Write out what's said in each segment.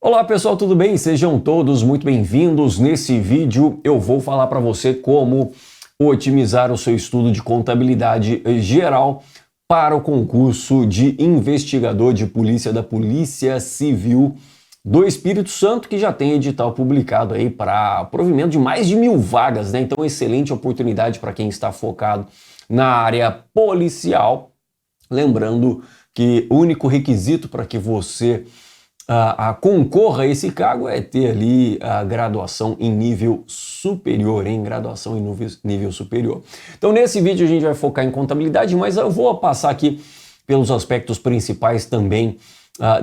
Olá pessoal, tudo bem? Sejam todos muito bem-vindos. Nesse vídeo eu vou falar para você como otimizar o seu estudo de contabilidade geral para o concurso de investigador de polícia da Polícia Civil do Espírito Santo, que já tem edital publicado aí para provimento de mais de 1000 vagas, né? Então, excelente oportunidade para quem está focado na área policial. Lembrando que o único requisito para que você concorra a esse cargo é ter ali a graduação em nível superior, Graduação em nível superior. Então, nesse vídeo a gente vai focar em contabilidade, mas eu vou passar aqui pelos aspectos principais também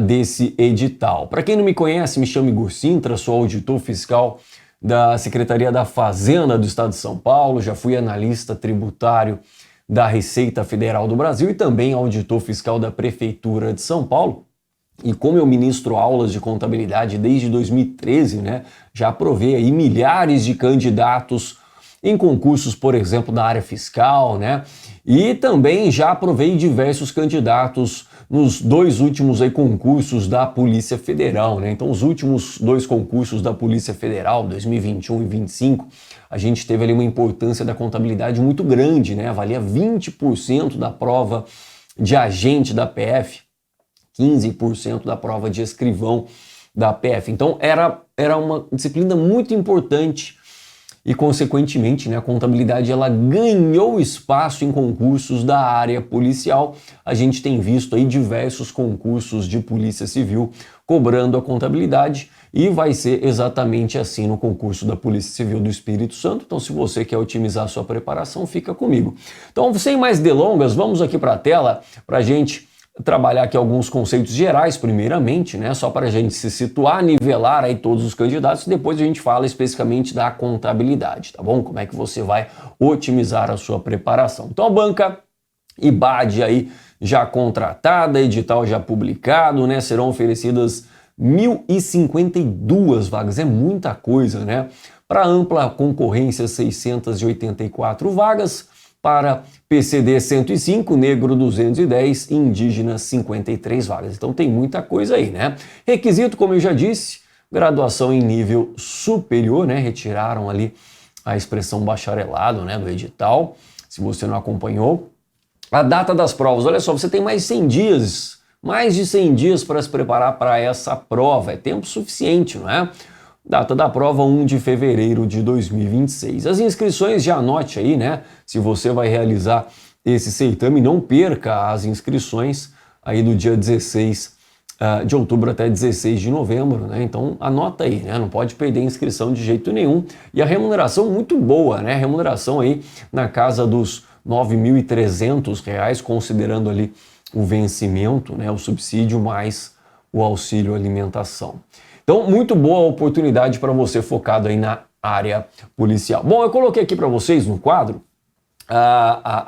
desse edital. Para quem não me conhece, me chamo Igor Sintra, sou auditor fiscal da Secretaria da Fazenda do Estado de São Paulo, já fui analista tributário da Receita Federal do Brasil e também auditor fiscal da Prefeitura de São Paulo. E como eu ministro aulas de contabilidade desde 2013, né, já aprovei aí milhares de candidatos em concursos, por exemplo, da área fiscal, né, e também já aprovei diversos candidatos nos dois últimos aí concursos da Polícia Federal, né. Então, os últimos dois concursos da Polícia Federal, 2021 e 2025, a gente teve ali uma importância da contabilidade muito grande, né, avalia 20% da prova de agente da PF, 15% da prova de escrivão da PF. Então era uma disciplina muito importante e, consequentemente, né, a contabilidade ela ganhou espaço em concursos da área policial. A gente tem visto aí diversos concursos de Polícia Civil cobrando a contabilidade e vai ser exatamente assim no concurso da Polícia Civil do Espírito Santo. Então, se você quer otimizar a sua preparação, fica comigo. Então, sem mais delongas, vamos aqui para a tela para a gente trabalhar aqui alguns conceitos gerais primeiramente, né, só para a gente se situar, nivelar aí todos os candidatos, e depois a gente fala especificamente da contabilidade, tá bom? Como é que você vai otimizar a sua preparação. Então, a banca IBAD aí já contratada, edital já publicado, né, serão oferecidas 1052 vagas, é muita coisa, né? Para ampla concorrência, 684 vagas, para PCD 105, negro 210, indígena 53 vagas. Então tem muita coisa aí, né? Requisito, como eu já disse, graduação em nível superior, né? Retiraram ali a expressão bacharelado, né, do edital, se você não acompanhou. A data das provas, olha só, você tem mais de 100 dias para se preparar para essa prova, é tempo suficiente, não é? Data da prova, 1 de fevereiro de 2026. As inscrições, já anote aí, né? Se você vai realizar esse certame, não perca as inscrições aí do dia 16 de outubro até 16 de novembro, né? Então anota aí, né? Não pode perder a inscrição de jeito nenhum. E a remuneração muito boa, né? Remuneração aí na casa dos R$ 9.300, considerando ali o vencimento, né? O subsídio mais o auxílio alimentação. Então, muito boa oportunidade para você focado aí na área policial. Bom, eu coloquei aqui para vocês no quadro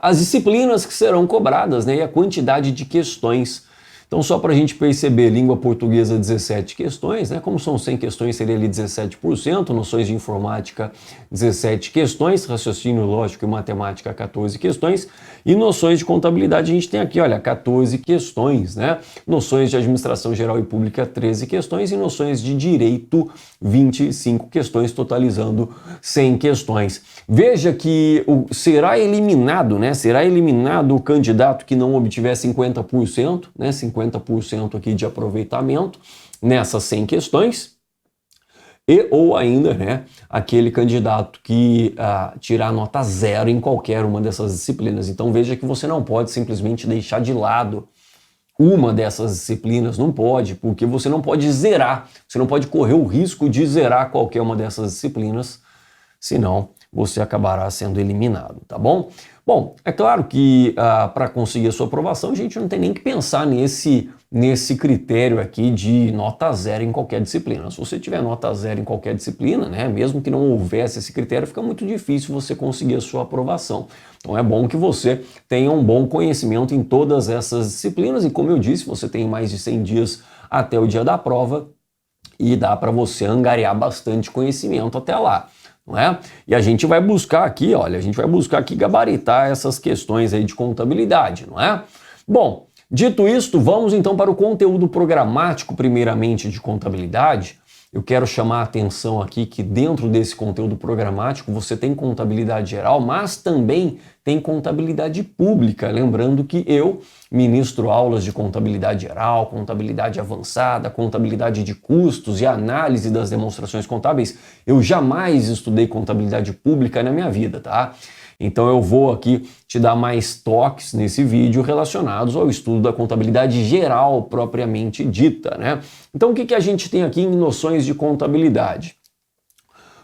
as disciplinas que serão cobradas, né, e a quantidade de questões. Então, só para a gente perceber, língua portuguesa 17 questões, né? Como são 100 questões, seria ali 17%, noções de informática 17 questões, raciocínio lógico e matemática 14 questões, e noções de contabilidade a gente tem aqui, olha, 14 questões, né? Noções de administração geral e pública 13 questões e noções de direito 25 questões, totalizando 100 questões. Veja que será eliminado, né? Será eliminado o candidato que não obtiver 50%, né? 50% aqui de aproveitamento nessas 100 questões, e ou ainda, né, aquele candidato que tirar nota 0 em qualquer uma dessas disciplinas. Então veja que você não pode simplesmente deixar de lado uma dessas disciplinas, não pode, porque você não pode zerar, você não pode correr o risco de zerar qualquer uma dessas disciplinas, senão você acabará sendo eliminado, tá bom? Bom, é claro que para conseguir a sua aprovação, a gente não tem nem que pensar nesse critério aqui de nota 0 em qualquer disciplina. Se você tiver nota 0 em qualquer disciplina, né, mesmo que não houvesse esse critério, fica muito difícil você conseguir a sua aprovação. Então é bom que você tenha um bom conhecimento em todas essas disciplinas e, como eu disse, você tem mais de 100 dias até o dia da prova e dá para você angariar bastante conhecimento até lá. Não é? E a gente vai buscar aqui, olha, a gente vai buscar aqui gabaritar essas questões aí de contabilidade, não é? Bom, Dito isto, vamos então para o conteúdo programático, primeiramente de contabilidade. Eu quero chamar a atenção aqui que dentro desse conteúdo programático você tem contabilidade geral, mas também tem contabilidade pública. Lembrando que eu ministro aulas de contabilidade geral, contabilidade avançada, contabilidade de custos e análise das demonstrações contábeis. Eu jamais estudei contabilidade pública na minha vida, tá? Então eu vou aqui te dar mais toques nesse vídeo relacionados ao estudo da contabilidade geral propriamente dita, né? Então o que a gente tem aqui em noções de contabilidade?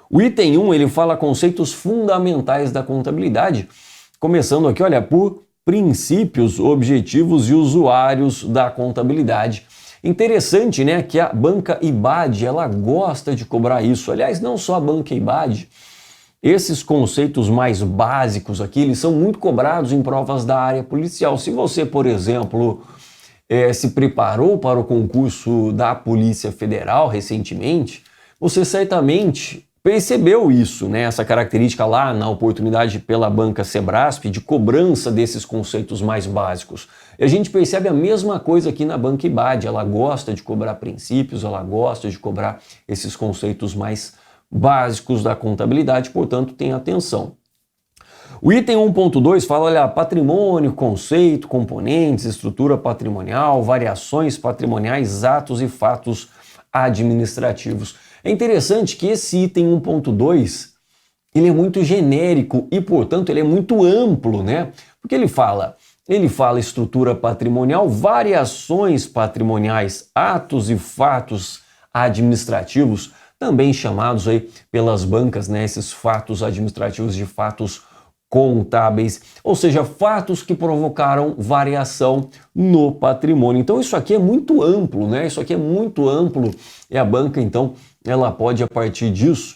O item 1, ele fala conceitos fundamentais da contabilidade, começando aqui, olha, por princípios, objetivos e usuários da contabilidade. Interessante, né, que a banca IBAD, ela gosta de cobrar isso. Aliás, não só a banca IBAD, esses conceitos mais básicos aqui, eles são muito cobrados em provas da área policial. Se você, por exemplo, se preparou para o concurso da Polícia Federal recentemente, você certamente percebeu isso, né? Essa característica lá na oportunidade pela banca Sebrasp de cobrança desses conceitos mais básicos. E a gente percebe a mesma coisa aqui na banca IBAD. Ela gosta de cobrar princípios, ela gosta de cobrar esses conceitos mais básicos da contabilidade, portanto, tenha atenção. O item 1.2 fala, olha, patrimônio, conceito, componentes, estrutura patrimonial, variações patrimoniais, atos e fatos administrativos. É interessante que esse item 1.2, ele é muito genérico e, portanto, ele é muito amplo, né? Porque ele fala estrutura patrimonial, variações patrimoniais, atos e fatos administrativos, também chamados aí pelas bancas, né, esses fatos administrativos de fatos contábeis, ou seja, fatos que provocaram variação no patrimônio. Então isso aqui é muito amplo, né? Isso aqui é muito amplo e a banca, então, ela pode, a partir disso,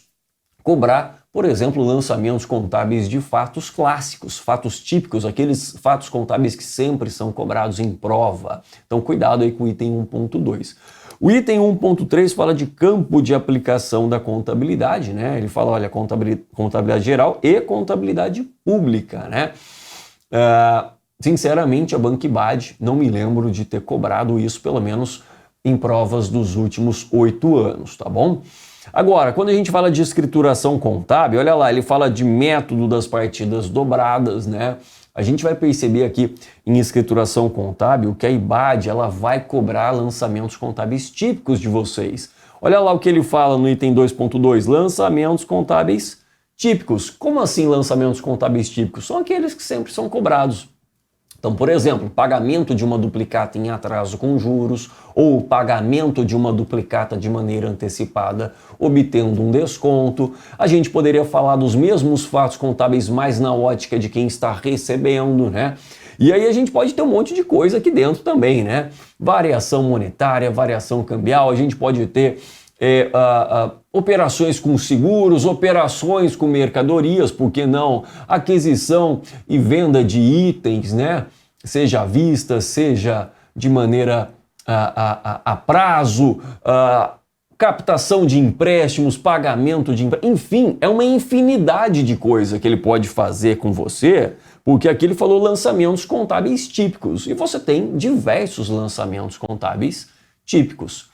cobrar, por exemplo, lançamentos contábeis de fatos clássicos, fatos típicos, aqueles fatos contábeis que sempre são cobrados em prova. Então cuidado aí com o item 1.2. O item 1.3 fala de campo de aplicação da contabilidade, né? Ele fala, olha, contabilidade geral e contabilidade pública, né? Sinceramente, a banca IBAD, não me lembro de ter cobrado isso, pelo menos em provas dos últimos 8 anos, tá bom? Agora, quando a gente fala de escrituração contábil, olha lá, ele fala de método das partidas dobradas, né? A gente vai perceber aqui em escrituração contábil que a IBAD, ela vai cobrar lançamentos contábeis típicos de vocês. Olha lá o que ele fala no item 2.2, lançamentos contábeis típicos. Como assim lançamentos contábeis típicos? São aqueles que sempre são cobrados. Então, por exemplo, pagamento de uma duplicata em atraso com juros ou pagamento de uma duplicata de maneira antecipada, obtendo um desconto. A gente poderia falar dos mesmos fatos contábeis, mais na ótica de quem está recebendo, né? E aí a gente pode ter um monte de coisa aqui dentro também, né? Variação monetária, variação cambial, a gente pode ter operações com seguros, operações com mercadorias, por que não? Aquisição e venda de itens, né? Seja à vista, seja de maneira a prazo, captação de empréstimos, pagamento de empréstimos, enfim, é uma infinidade de coisa que ele pode fazer com você, porque aqui ele falou lançamentos contábeis típicos, e você tem diversos lançamentos contábeis típicos.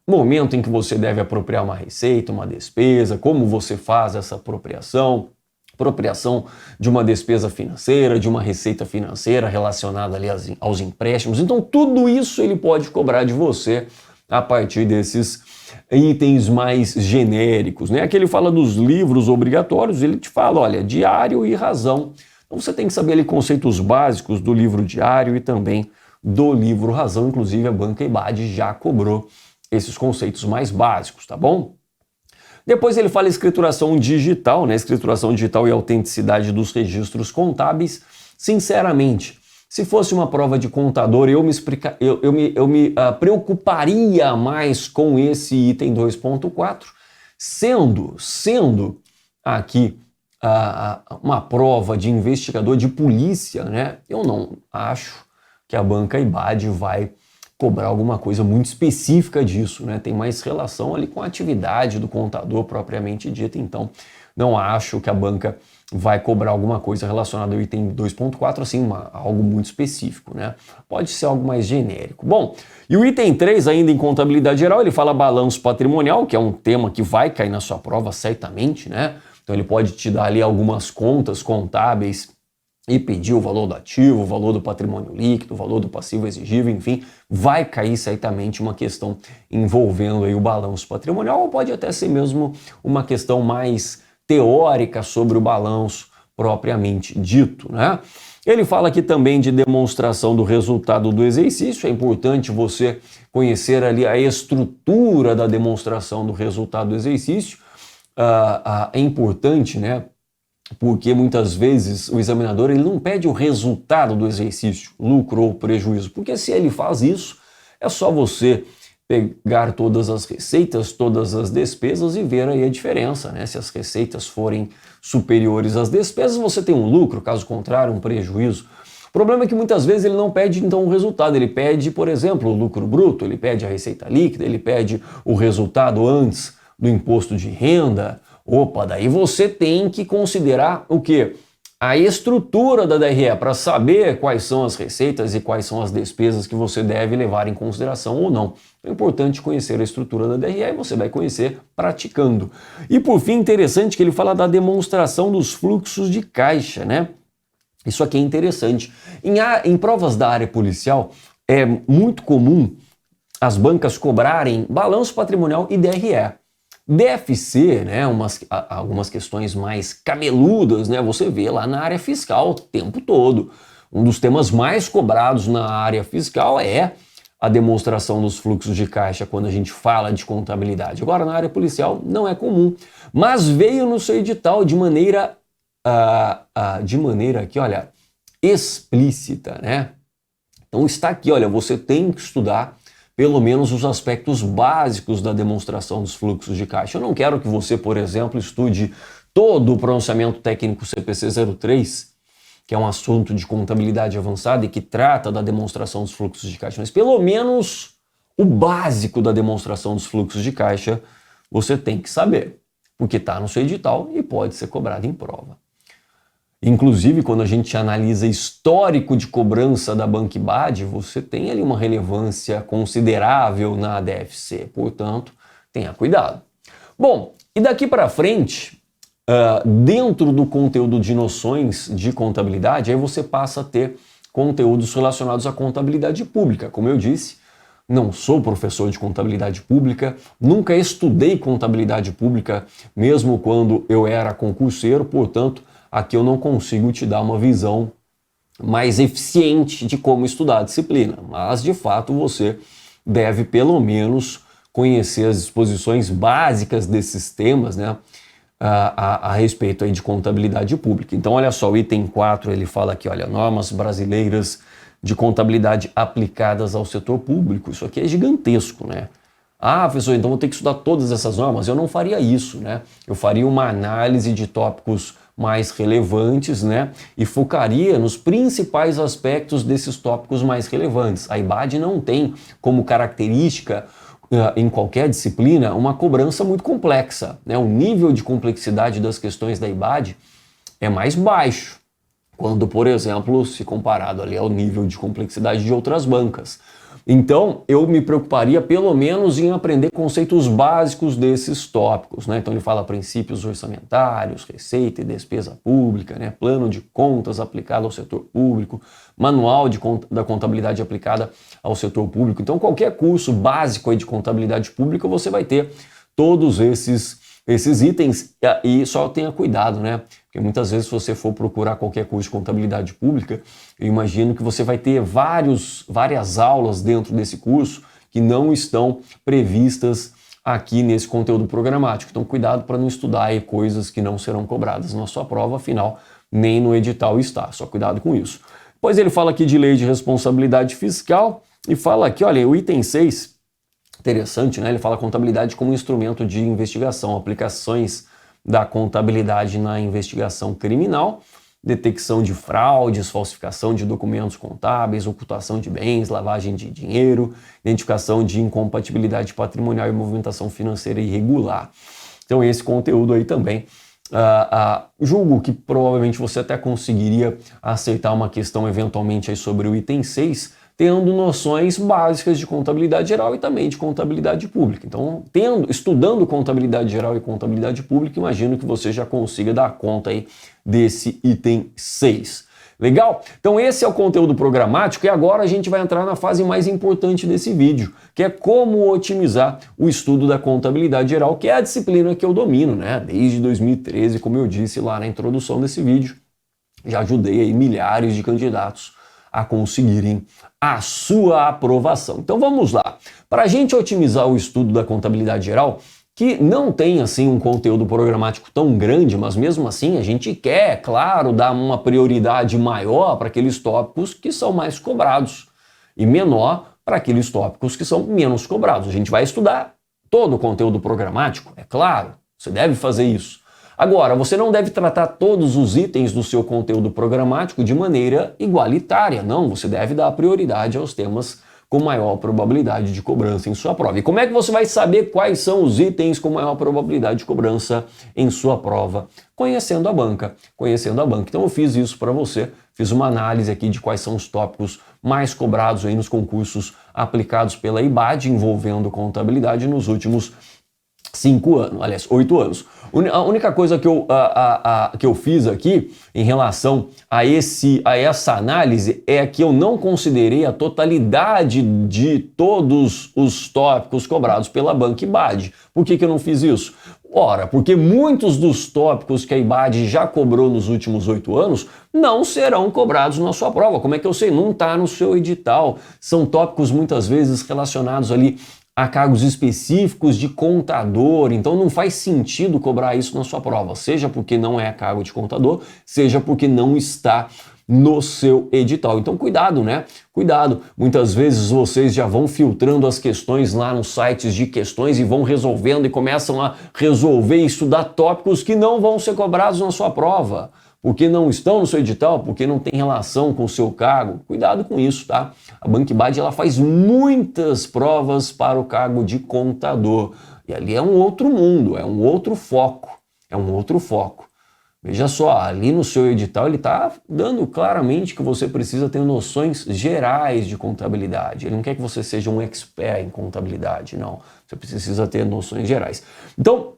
Momento em que você deve apropriar uma receita, uma despesa, como você faz essa apropriação de uma despesa financeira, de uma receita financeira relacionada ali aos empréstimos. Então tudo isso ele pode cobrar de você a partir desses itens mais genéricos, né? Aqui ele fala dos livros obrigatórios, ele te fala, olha, diário e razão. Então você tem que saber ali conceitos básicos do livro diário e também do livro razão, inclusive a banca IBAD já cobrou esses conceitos mais básicos, tá bom? Depois ele fala escrituração digital, né? Escrituração digital e autenticidade dos registros contábeis. Sinceramente, se fosse uma prova de contador, eu me preocuparia mais com esse item 2.4, sendo aqui uma prova de investigador de polícia, né? Eu não acho que a banca IBAD vai cobrar alguma coisa muito específica disso, né? Tem mais relação ali com a atividade do contador propriamente dita, então não acho que a banca vai cobrar alguma coisa relacionada ao item 2.4, assim, algo muito específico, né? Pode ser algo mais genérico. Bom, e o item 3, ainda em contabilidade geral, ele fala balanço patrimonial, que é um tema que vai cair na sua prova, certamente, né? Então ele pode te dar ali algumas contas contábeis e pedir o valor do ativo, o valor do patrimônio líquido, o valor do passivo exigível, enfim, vai cair certamente uma questão envolvendo aí o balanço patrimonial, ou pode até ser mesmo uma questão mais teórica sobre o balanço propriamente dito, né? Ele fala aqui também de demonstração do resultado do exercício. É importante você conhecer ali a estrutura da demonstração do resultado do exercício. É importante, né? Porque muitas vezes o examinador ele não pede o resultado do exercício, lucro ou prejuízo, porque se ele faz isso, é só você pegar todas as receitas, todas as despesas e ver aí a diferença, né? Se as receitas forem superiores às despesas, você tem um lucro, caso contrário, um prejuízo. O problema é que muitas vezes ele não pede então o resultado, ele pede, por exemplo, o lucro bruto, ele pede a receita líquida, ele pede o resultado antes do imposto de renda. Opa, daí você tem que considerar o quê? A estrutura da DRE para saber quais são as receitas e quais são as despesas que você deve levar em consideração ou não. É importante conhecer a estrutura da DRE e você vai conhecer praticando. E por fim, interessante que ele fala da demonstração dos fluxos de caixa, né? Isso aqui é interessante. Em provas da área policial, é muito comum as bancas cobrarem balanço patrimonial e DRE. DFC, né, algumas questões mais cabeludas, né, você vê lá na área fiscal o tempo todo. Um dos temas mais cobrados na área fiscal é a demonstração dos fluxos de caixa quando a gente fala de contabilidade. Agora, na área policial não é comum, mas veio no seu edital de maneira aqui, olha, explícita, né? Então está aqui, olha, você tem que estudar pelo menos os aspectos básicos da demonstração dos fluxos de caixa. Eu não quero que você, por exemplo, estude todo o pronunciamento técnico CPC 03, que é um assunto de contabilidade avançada e que trata da demonstração dos fluxos de caixa, mas pelo menos o básico da demonstração dos fluxos de caixa você tem que saber, porque está no seu edital e pode ser cobrado em prova. Inclusive, quando a gente analisa histórico de cobrança da BanqueBAD, você tem ali uma relevância considerável na DFC, portanto, tenha cuidado. Bom, e daqui para frente, dentro do conteúdo de noções de contabilidade, aí você passa a ter conteúdos relacionados à contabilidade pública. Como eu disse, não sou professor de contabilidade pública, nunca estudei contabilidade pública, mesmo quando eu era concurseiro, portanto, aqui eu não consigo te dar uma visão mais eficiente de como estudar a disciplina, mas de fato você deve pelo menos conhecer as disposições básicas desses temas, né, a respeito aí de contabilidade pública. Então olha só, o item 4 ele fala aqui, olha, normas brasileiras de contabilidade aplicadas ao setor público. Isso aqui é gigantesco, né? Ah, professor, então vou ter que estudar todas essas normas? Eu não faria isso, né? Eu faria uma análise de tópicos mais relevantes, né? E focaria nos principais aspectos desses tópicos mais relevantes. A IBAD não tem como característica, em qualquer disciplina, uma cobrança muito complexa, né? O nível de complexidade das questões da IBAD é mais baixo, quando, por exemplo, se comparado ali ao nível de complexidade de outras bancas. Então, eu me preocuparia pelo menos em aprender conceitos básicos desses tópicos, né? Então ele fala princípios orçamentários, receita e despesa pública, né? Plano de contas aplicado ao setor público, manual da contabilidade aplicada ao setor público. Então qualquer curso básico aí de contabilidade pública você vai ter todos esses itens, e só tenha cuidado, né? Porque muitas vezes se você for procurar qualquer curso de contabilidade pública, eu imagino que você vai ter várias aulas dentro desse curso que não estão previstas aqui nesse conteúdo programático. Então cuidado para não estudar aí coisas que não serão cobradas na sua prova, afinal nem no edital está, só cuidado com isso. Depois ele fala aqui de lei de responsabilidade fiscal e fala aqui, olha, o item 6, interessante, né? Ele fala contabilidade como instrumento de investigação, aplicações da contabilidade na investigação criminal, detecção de fraudes, falsificação de documentos contábeis, ocultação de bens, lavagem de dinheiro, identificação de incompatibilidade patrimonial e movimentação financeira irregular. Então esse conteúdo aí também Julgo que provavelmente você até conseguiria acertar uma questão eventualmente aí sobre o item 6, tendo noções básicas de contabilidade geral e também de contabilidade pública. Então, estudando contabilidade geral e contabilidade pública, imagino que você já consiga dar conta aí desse item 6. Legal? Então esse é o conteúdo programático e agora a gente vai entrar na fase mais importante desse vídeo, que é como otimizar o estudo da contabilidade geral, que é a disciplina que eu domino, né? Desde 2013, como eu disse lá na introdução desse vídeo, já ajudei aí milhares de candidatos a conseguirem a sua aprovação. Então vamos lá. Para a gente otimizar o estudo da contabilidade geral, que não tem assim um conteúdo programático tão grande, mas mesmo assim a gente quer, claro, dar uma prioridade maior para aqueles tópicos que são mais cobrados e menor para aqueles tópicos que são menos cobrados. A gente vai estudar todo o conteúdo programático, é claro, você deve fazer isso. Agora, você não deve tratar todos os itens do seu conteúdo programático de maneira igualitária, não, você deve dar prioridade aos temas com maior probabilidade de cobrança em sua prova. E como é que você vai saber quais são os itens com maior probabilidade de cobrança em sua prova? Conhecendo a banca, conhecendo a banca. Então eu fiz isso para você, fiz uma análise aqui de quais são os tópicos mais cobrados aí nos concursos aplicados pela IBAD envolvendo contabilidade nos últimos 8 anos. A única coisa que eu fiz aqui em relação a essa análise é que eu não considerei a totalidade de todos os tópicos cobrados pela banca IBAD. Por que eu não fiz isso? Ora, porque muitos dos tópicos que a IBAD já cobrou nos últimos 8 anos não serão cobrados na sua prova. Como é que eu sei? Não está no seu edital. São tópicos muitas vezes relacionados ali a cargos específicos de contador, então não faz sentido cobrar isso na sua prova, seja porque não é cargo de contador, seja porque não está no seu edital. Então cuidado, né? Cuidado. Muitas vezes vocês já vão filtrando as questões lá nos sites de questões e vão resolvendo e começam a resolver e estudar tópicos que não vão ser cobrados na sua prova, porque não estão no seu edital, porque não tem relação com o seu cargo. Cuidado com isso, tá? A banca IBAD, ela faz muitas provas para o cargo de contador. E ali é um outro mundo, é um outro foco. É um outro foco. Veja só, ali no seu edital ele está dando claramente que você precisa ter noções gerais de contabilidade. Ele não quer que você seja um expert em contabilidade, não. Você precisa ter noções gerais. Então,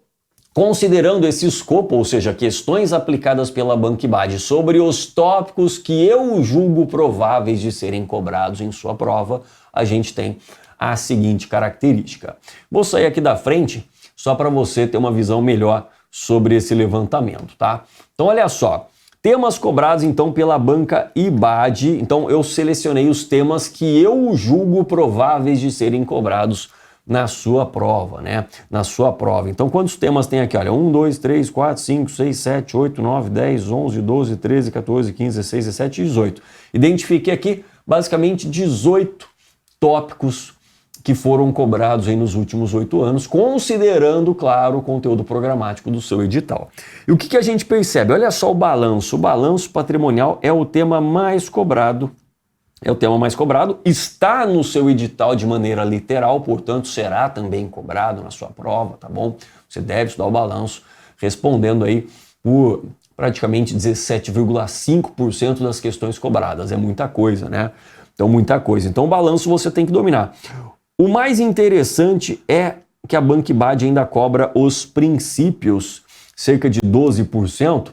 considerando esse escopo, ou seja, questões aplicadas pela banca IBAD sobre os tópicos que eu julgo prováveis de serem cobrados em sua prova, a gente tem a seguinte característica. Vou sair aqui da frente só para você ter uma visão melhor sobre esse levantamento, tá? Então, olha só. Temas cobrados, então, pela banca IBAD. Então, eu selecionei os temas que eu julgo prováveis de serem cobrados na sua prova, né? Na sua prova. Então, quantos temas tem aqui? Olha, 1, 2, 3, 4, 5, 6, 7, 8, 9, 10, 11, 12, 13, 14, 15, 16, 17 e 18. Identifiquei aqui, basicamente, 18 tópicos que foram cobrados aí nos últimos 8 anos, considerando, claro, o conteúdo programático do seu edital. E o que a gente percebe? Olha só o balanço. O balanço patrimonial é o tema mais cobrado. É o tema mais cobrado, está no seu edital de maneira literal, portanto será também cobrado na sua prova, tá bom? Você deve estudar o balanço, respondendo aí por praticamente 17,5% das questões cobradas. É muita coisa, né? Então, muita coisa. Então, o balanço você tem que dominar. O mais interessante é que a banca IBAD ainda cobra os princípios, cerca de 12%.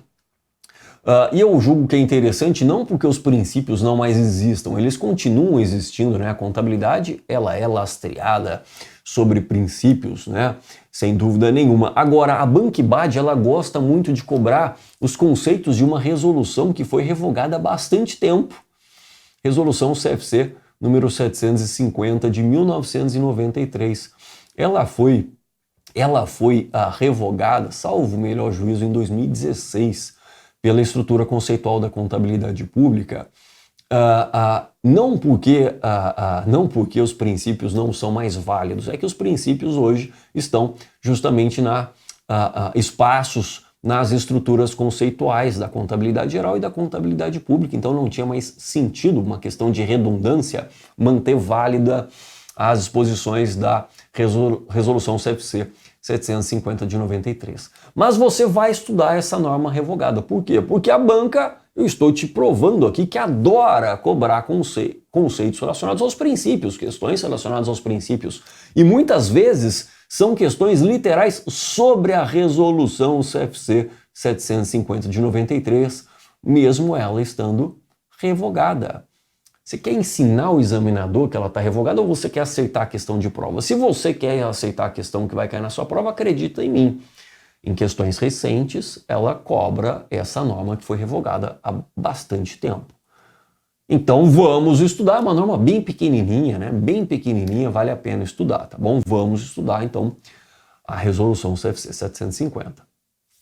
E eu julgo que é interessante não porque os princípios não mais existam, eles continuam existindo, né? A contabilidade, ela é lastreada sobre princípios, né? Sem dúvida nenhuma. Agora, a banca IBAD, ela gosta muito de cobrar os conceitos de uma resolução que foi revogada há bastante tempo. Resolução CFC número 750 de 1993. Ela foi revogada, salvo o melhor juízo, em 2016. Pela estrutura conceitual da contabilidade pública, não porque os princípios não são mais válidos, é que os princípios hoje estão justamente espaços nas estruturas conceituais da contabilidade geral e da contabilidade pública, então não tinha mais sentido, uma questão de redundância, manter válida às disposições da resolução CFC 750 de 93. Mas você vai estudar essa norma revogada. Por quê? Porque a banca, eu estou te provando aqui, que adora cobrar conceitos relacionados aos princípios, questões relacionadas aos princípios. E muitas vezes são questões literais sobre a resolução CFC 750 de 93, mesmo ela estando revogada. Você quer ensinar o examinador que ela está revogada ou você quer aceitar a questão de prova? Se você quer aceitar a questão que vai cair na sua prova, acredita em mim. Em questões recentes, ela cobra essa norma que foi revogada há bastante tempo. Então vamos estudar, uma norma bem pequenininha, né? Bem pequenininha, vale a pena estudar, tá bom? Vamos estudar então a resolução CFC 750.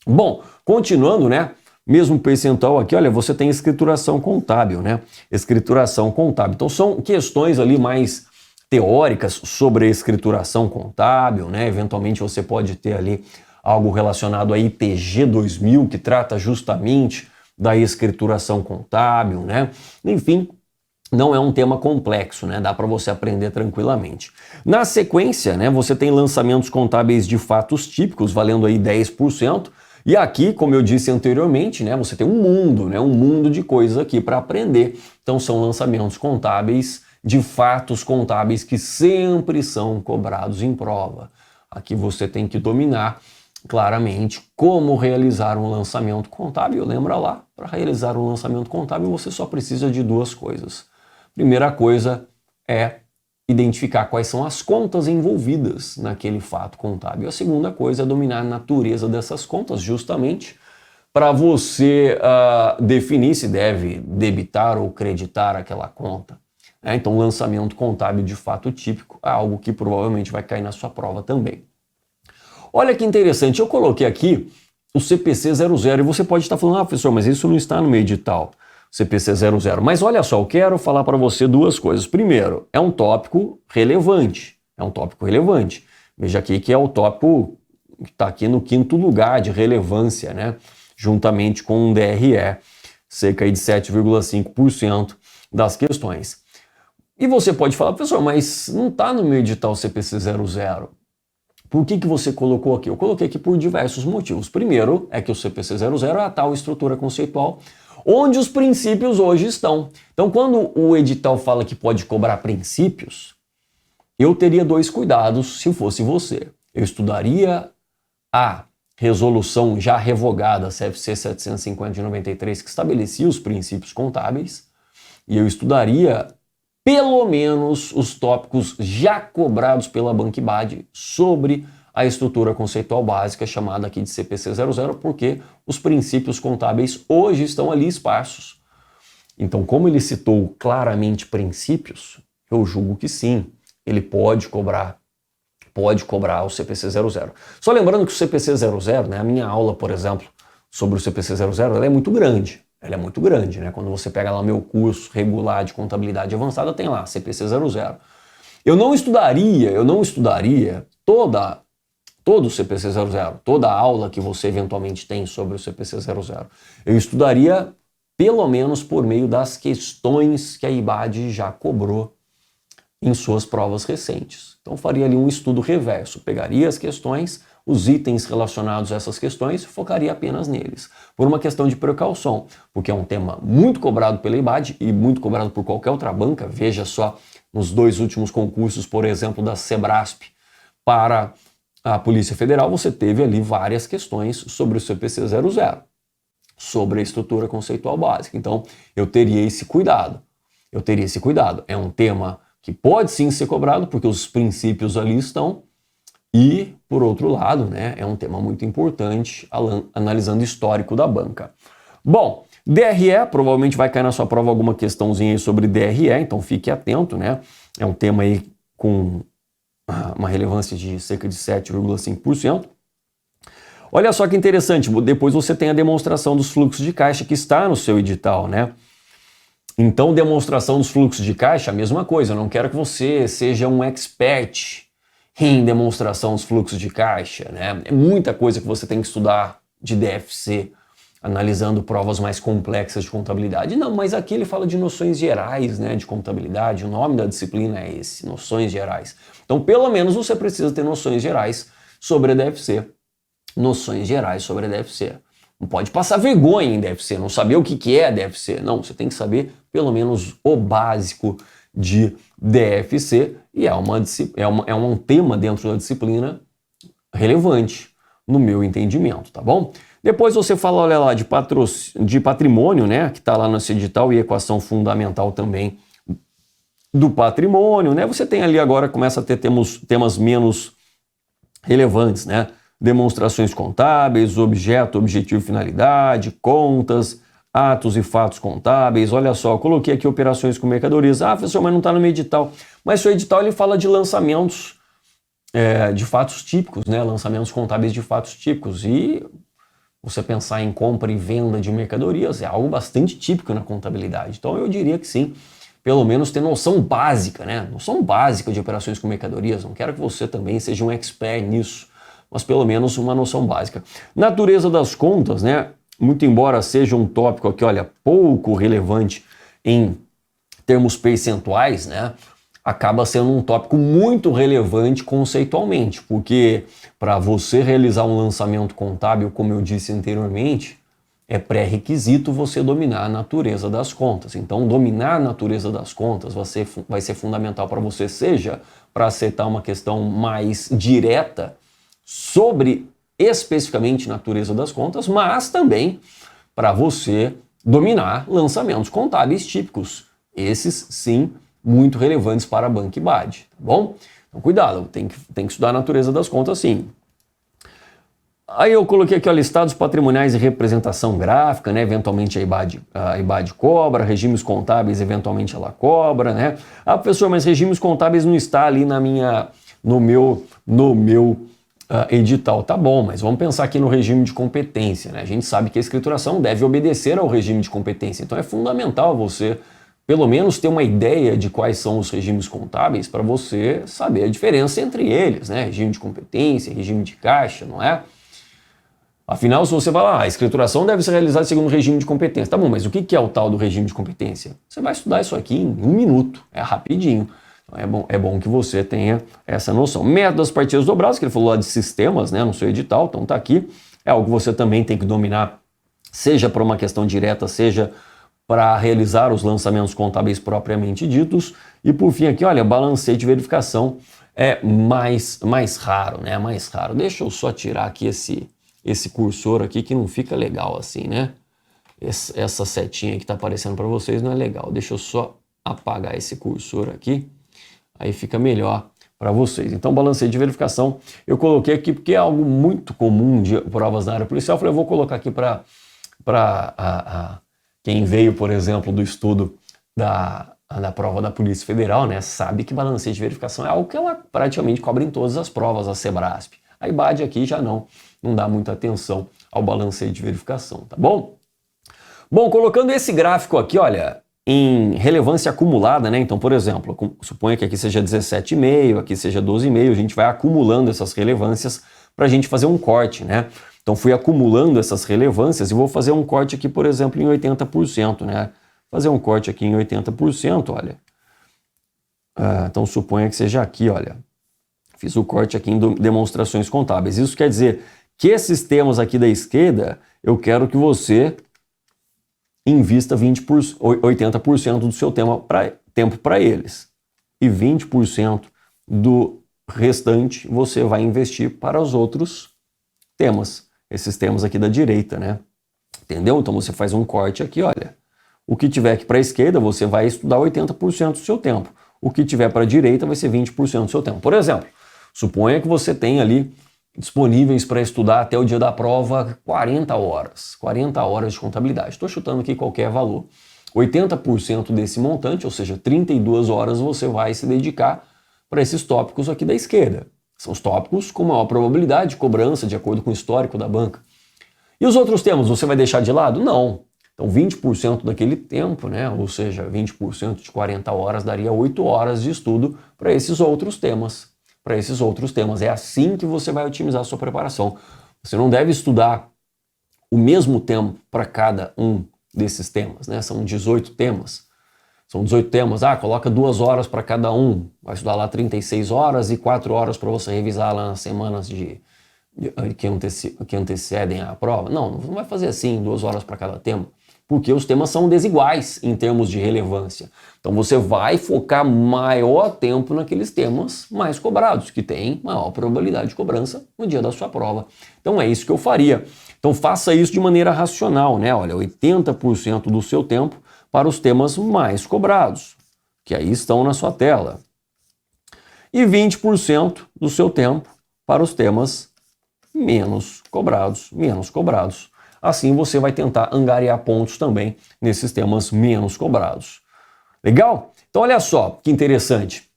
Bom, continuando, né? Mesmo percentual aqui, olha, você tem escrituração contábil, né? Escrituração contábil. Então são questões ali mais teóricas sobre a escrituração contábil, né? Eventualmente você pode ter ali algo relacionado a IPG 2000, que trata justamente da escrituração contábil, né? Enfim, não é um tema complexo, né? Dá para você aprender tranquilamente. Na sequência, né, você tem lançamentos contábeis de fatos típicos, valendo aí 10%. E aqui, como eu disse anteriormente, né, você tem um mundo, né, um mundo de coisas aqui para aprender. Então são lançamentos contábeis de fatos contábeis que sempre são cobrados em prova. Aqui você tem que dominar claramente como realizar um lançamento contábil. Lembra lá, para realizar um lançamento contábil você só precisa de duas coisas. Primeira coisa é identificar quais são as contas envolvidas naquele fato contábil. A segunda coisa é dominar a natureza dessas contas, justamente para você definir se deve debitar ou creditar aquela conta. Então, lançamento contábil de fato típico é algo que provavelmente vai cair na sua prova também. Olha que interessante, eu coloquei aqui o CPC 00 e você pode estar falando, professor, mas isso não está no meu edital. CPC 00. Mas olha só, eu quero falar para você duas coisas. Primeiro, é um tópico relevante. É um tópico relevante. Veja aqui que é o tópico que está aqui no 5º lugar de relevância, né? Juntamente com um DRE, cerca de 7,5% das questões. E você pode falar, professor, mas não está no meu edital CPC 00. Por que você colocou aqui? Eu coloquei aqui por diversos motivos. Primeiro, é que o CPC 00 é a tal estrutura conceitual onde os princípios hoje estão. Então, quando o edital fala que pode cobrar princípios, eu teria dois cuidados se fosse você. Eu estudaria a resolução já revogada, CFC 750 de 93, que estabelecia os princípios contábeis, e eu estudaria pelo menos os tópicos já cobrados pela BancBAD sobre a estrutura conceitual básica, chamada aqui de CPC 00, porque os princípios contábeis hoje estão ali esparsos. Então, como ele citou claramente princípios, eu julgo que sim, ele pode cobrar o CPC 00. Só lembrando que o CPC 00, né, a minha aula, por exemplo, sobre o CPC 00, ela é muito grande. Ela é muito grande, né? Quando você pega lá meu curso regular de contabilidade avançada, tem lá CPC 00. Eu não estudaria todo o CPC 00, toda a aula que você eventualmente tem sobre o CPC 00. Eu estudaria pelo menos por meio das questões que a IBAD já cobrou em suas provas recentes. Então faria ali um estudo reverso, pegaria as questões, os itens relacionados a essas questões e focaria apenas neles. Por uma questão de precaução, porque é um tema muito cobrado pela IBAD e muito cobrado por qualquer outra banca. Veja só, nos 2 últimos concursos, por exemplo, da Sebrasp para a Polícia Federal, você teve ali várias questões sobre o CPC 00, sobre a estrutura conceitual básica. Então, eu teria esse cuidado. É um tema que pode sim ser cobrado, porque os princípios ali estão, e, por outro lado, né, é um tema muito importante, analisando o histórico da banca. Bom, DRE, provavelmente vai cair na sua prova alguma questãozinha aí sobre DRE, então fique atento, né? É um tema aí com uma relevância de cerca de 7,5%. Olha só que interessante, depois você tem a demonstração dos fluxos de caixa que está no seu edital, né? Então, demonstração dos fluxos de caixa, a mesma coisa. Eu não quero que você seja um expert em demonstração dos fluxos de caixa, né? É muita coisa que você tem que estudar de DFC analisando provas mais complexas de contabilidade. Não, mas aqui ele fala de noções gerais, né, de contabilidade. O nome da disciplina é esse, noções gerais. Então, pelo menos você precisa ter noções gerais sobre a DFC. Noções gerais sobre a DFC. Não pode passar vergonha em DFC, não saber o que é DFC. Não, você tem que saber pelo menos o básico de DFC e é um tema dentro da disciplina relevante no meu entendimento, tá bom? Depois você fala, olha lá, de patrimônio, né, que está lá no edital e equação fundamental também do patrimônio, né? Você tem ali agora, começa a ter temas menos relevantes, né? Demonstrações contábeis, objeto, objetivo e finalidade, contas, atos e fatos contábeis. Olha só, eu coloquei aqui operações com mercadorias. Ah, professor, mas não está no meu edital. Mas seu edital ele fala de lançamentos de fatos típicos, né? Lançamentos contábeis de fatos típicos. E você pensar em compra e venda de mercadorias é algo bastante típico na contabilidade. Então eu diria que sim, pelo menos ter noção básica, né? Noção básica de operações com mercadorias. Não quero que você também seja um expert nisso, mas pelo menos uma noção básica. Natureza das contas, né? Muito embora seja um tópico aqui, olha, pouco relevante em termos percentuais, né? Acaba sendo um tópico muito relevante conceitualmente, porque para você realizar um lançamento contábil, como eu disse anteriormente, é pré-requisito você dominar a natureza das contas. Então, dominar a natureza das contas vai ser fundamental para você, seja para aceitar uma questão mais direta sobre especificamente natureza das contas, mas também para você dominar lançamentos contábeis típicos. Esses, sim, muito relevantes para a Banco IBAD, tá bom? Então, cuidado, tem que estudar a natureza das contas, sim. Aí eu coloquei aqui, ó, listados patrimoniais e representação gráfica, né? Eventualmente a IBAD cobra, regimes contábeis, eventualmente ela cobra, né? Ah, professor, mas regimes contábeis não está ali no meu edital. Tá bom, mas vamos pensar aqui no regime de competência, né? A gente sabe que a escrituração deve obedecer ao regime de competência, então é fundamental você pelo menos ter uma ideia de quais são os regimes contábeis para você saber a diferença entre eles, né? Regime de competência, regime de caixa, não é? Afinal, se você falar, a escrituração deve ser realizada segundo o regime de competência. Tá bom, mas o que é o tal do regime de competência? Você vai estudar isso aqui em 1 minuto, é rapidinho. Então é bom que você tenha essa noção. Método das partidas dobradas, que ele falou lá de sistemas, né, no seu edital, então tá aqui. É algo que você também tem que dominar, seja por uma questão direta, seja para realizar os lançamentos contábeis propriamente ditos. E por fim aqui, olha, balancete de verificação é mais raro, né? Mais raro. Deixa eu só tirar aqui esse cursor aqui que não fica legal assim, né? Essa setinha que está aparecendo para vocês não é legal. Deixa eu só apagar esse cursor aqui, aí fica melhor para vocês. Então, balancete de verificação eu coloquei aqui porque é algo muito comum de provas na área policial. Eu falei, eu vou colocar aqui para quem veio, por exemplo, do estudo da prova da Polícia Federal, né, sabe que balancete de verificação é algo que ela praticamente cobre em todas as provas, a Sebrasp. A IBAD aqui já não dá muita atenção ao balancete de verificação, tá bom? Bom, colocando esse gráfico aqui, olha, em relevância acumulada, né? Então, por exemplo, suponha que aqui seja 17,5, aqui seja 12,5, a gente vai acumulando essas relevâncias para a gente fazer um corte, né? Então, fui acumulando essas relevâncias e vou fazer um corte aqui, por exemplo, em 80%, né? Fazer um corte aqui em 80%, olha. Então, suponha que seja aqui, olha. Fiz o corte aqui em demonstrações contábeis. Isso quer dizer que esses temas aqui da esquerda, eu quero que você invista 80% do seu tempo para eles. E 20% do restante você vai investir para os outros temas. Esses temas aqui da direita, né? Entendeu? Então você faz um corte aqui, olha. O que tiver aqui para a esquerda, você vai estudar 80% do seu tempo. O que tiver para a direita vai ser 20% do seu tempo. Por exemplo, suponha que você tem ali disponíveis para estudar até o dia da prova 40 horas de contabilidade. Estou chutando aqui qualquer valor. 80% desse montante, ou seja, 32 horas, você vai se dedicar para esses tópicos aqui da esquerda. São os tópicos com maior probabilidade de cobrança, de acordo com o histórico da banca. E os outros temas, você vai deixar de lado? Não. Então, 20% daquele tempo, né? Ou seja, 20% de 40 horas daria 8 horas de estudo para esses outros temas. É assim que você vai otimizar a sua preparação. Você não deve estudar o mesmo tempo para cada um desses temas, né? São 18 temas. São 18 temas. Coloca 2 horas para cada um. Vai estudar lá 36 horas e 4 horas para você revisar lá nas semanas que antecedem a prova. Não vai fazer assim, 2 horas para cada tema, porque os temas são desiguais em termos de relevância. Então você vai focar maior tempo naqueles temas mais cobrados, que têm maior probabilidade de cobrança no dia da sua prova. Então é isso que eu faria. Então faça isso de maneira racional, né? Olha, 80% do seu tempo para os temas mais cobrados, que aí estão na sua tela. E 20% do seu tempo para os temas menos cobrados. Assim você vai tentar angariar pontos também nesses temas menos cobrados. Legal? Então olha só que interessante.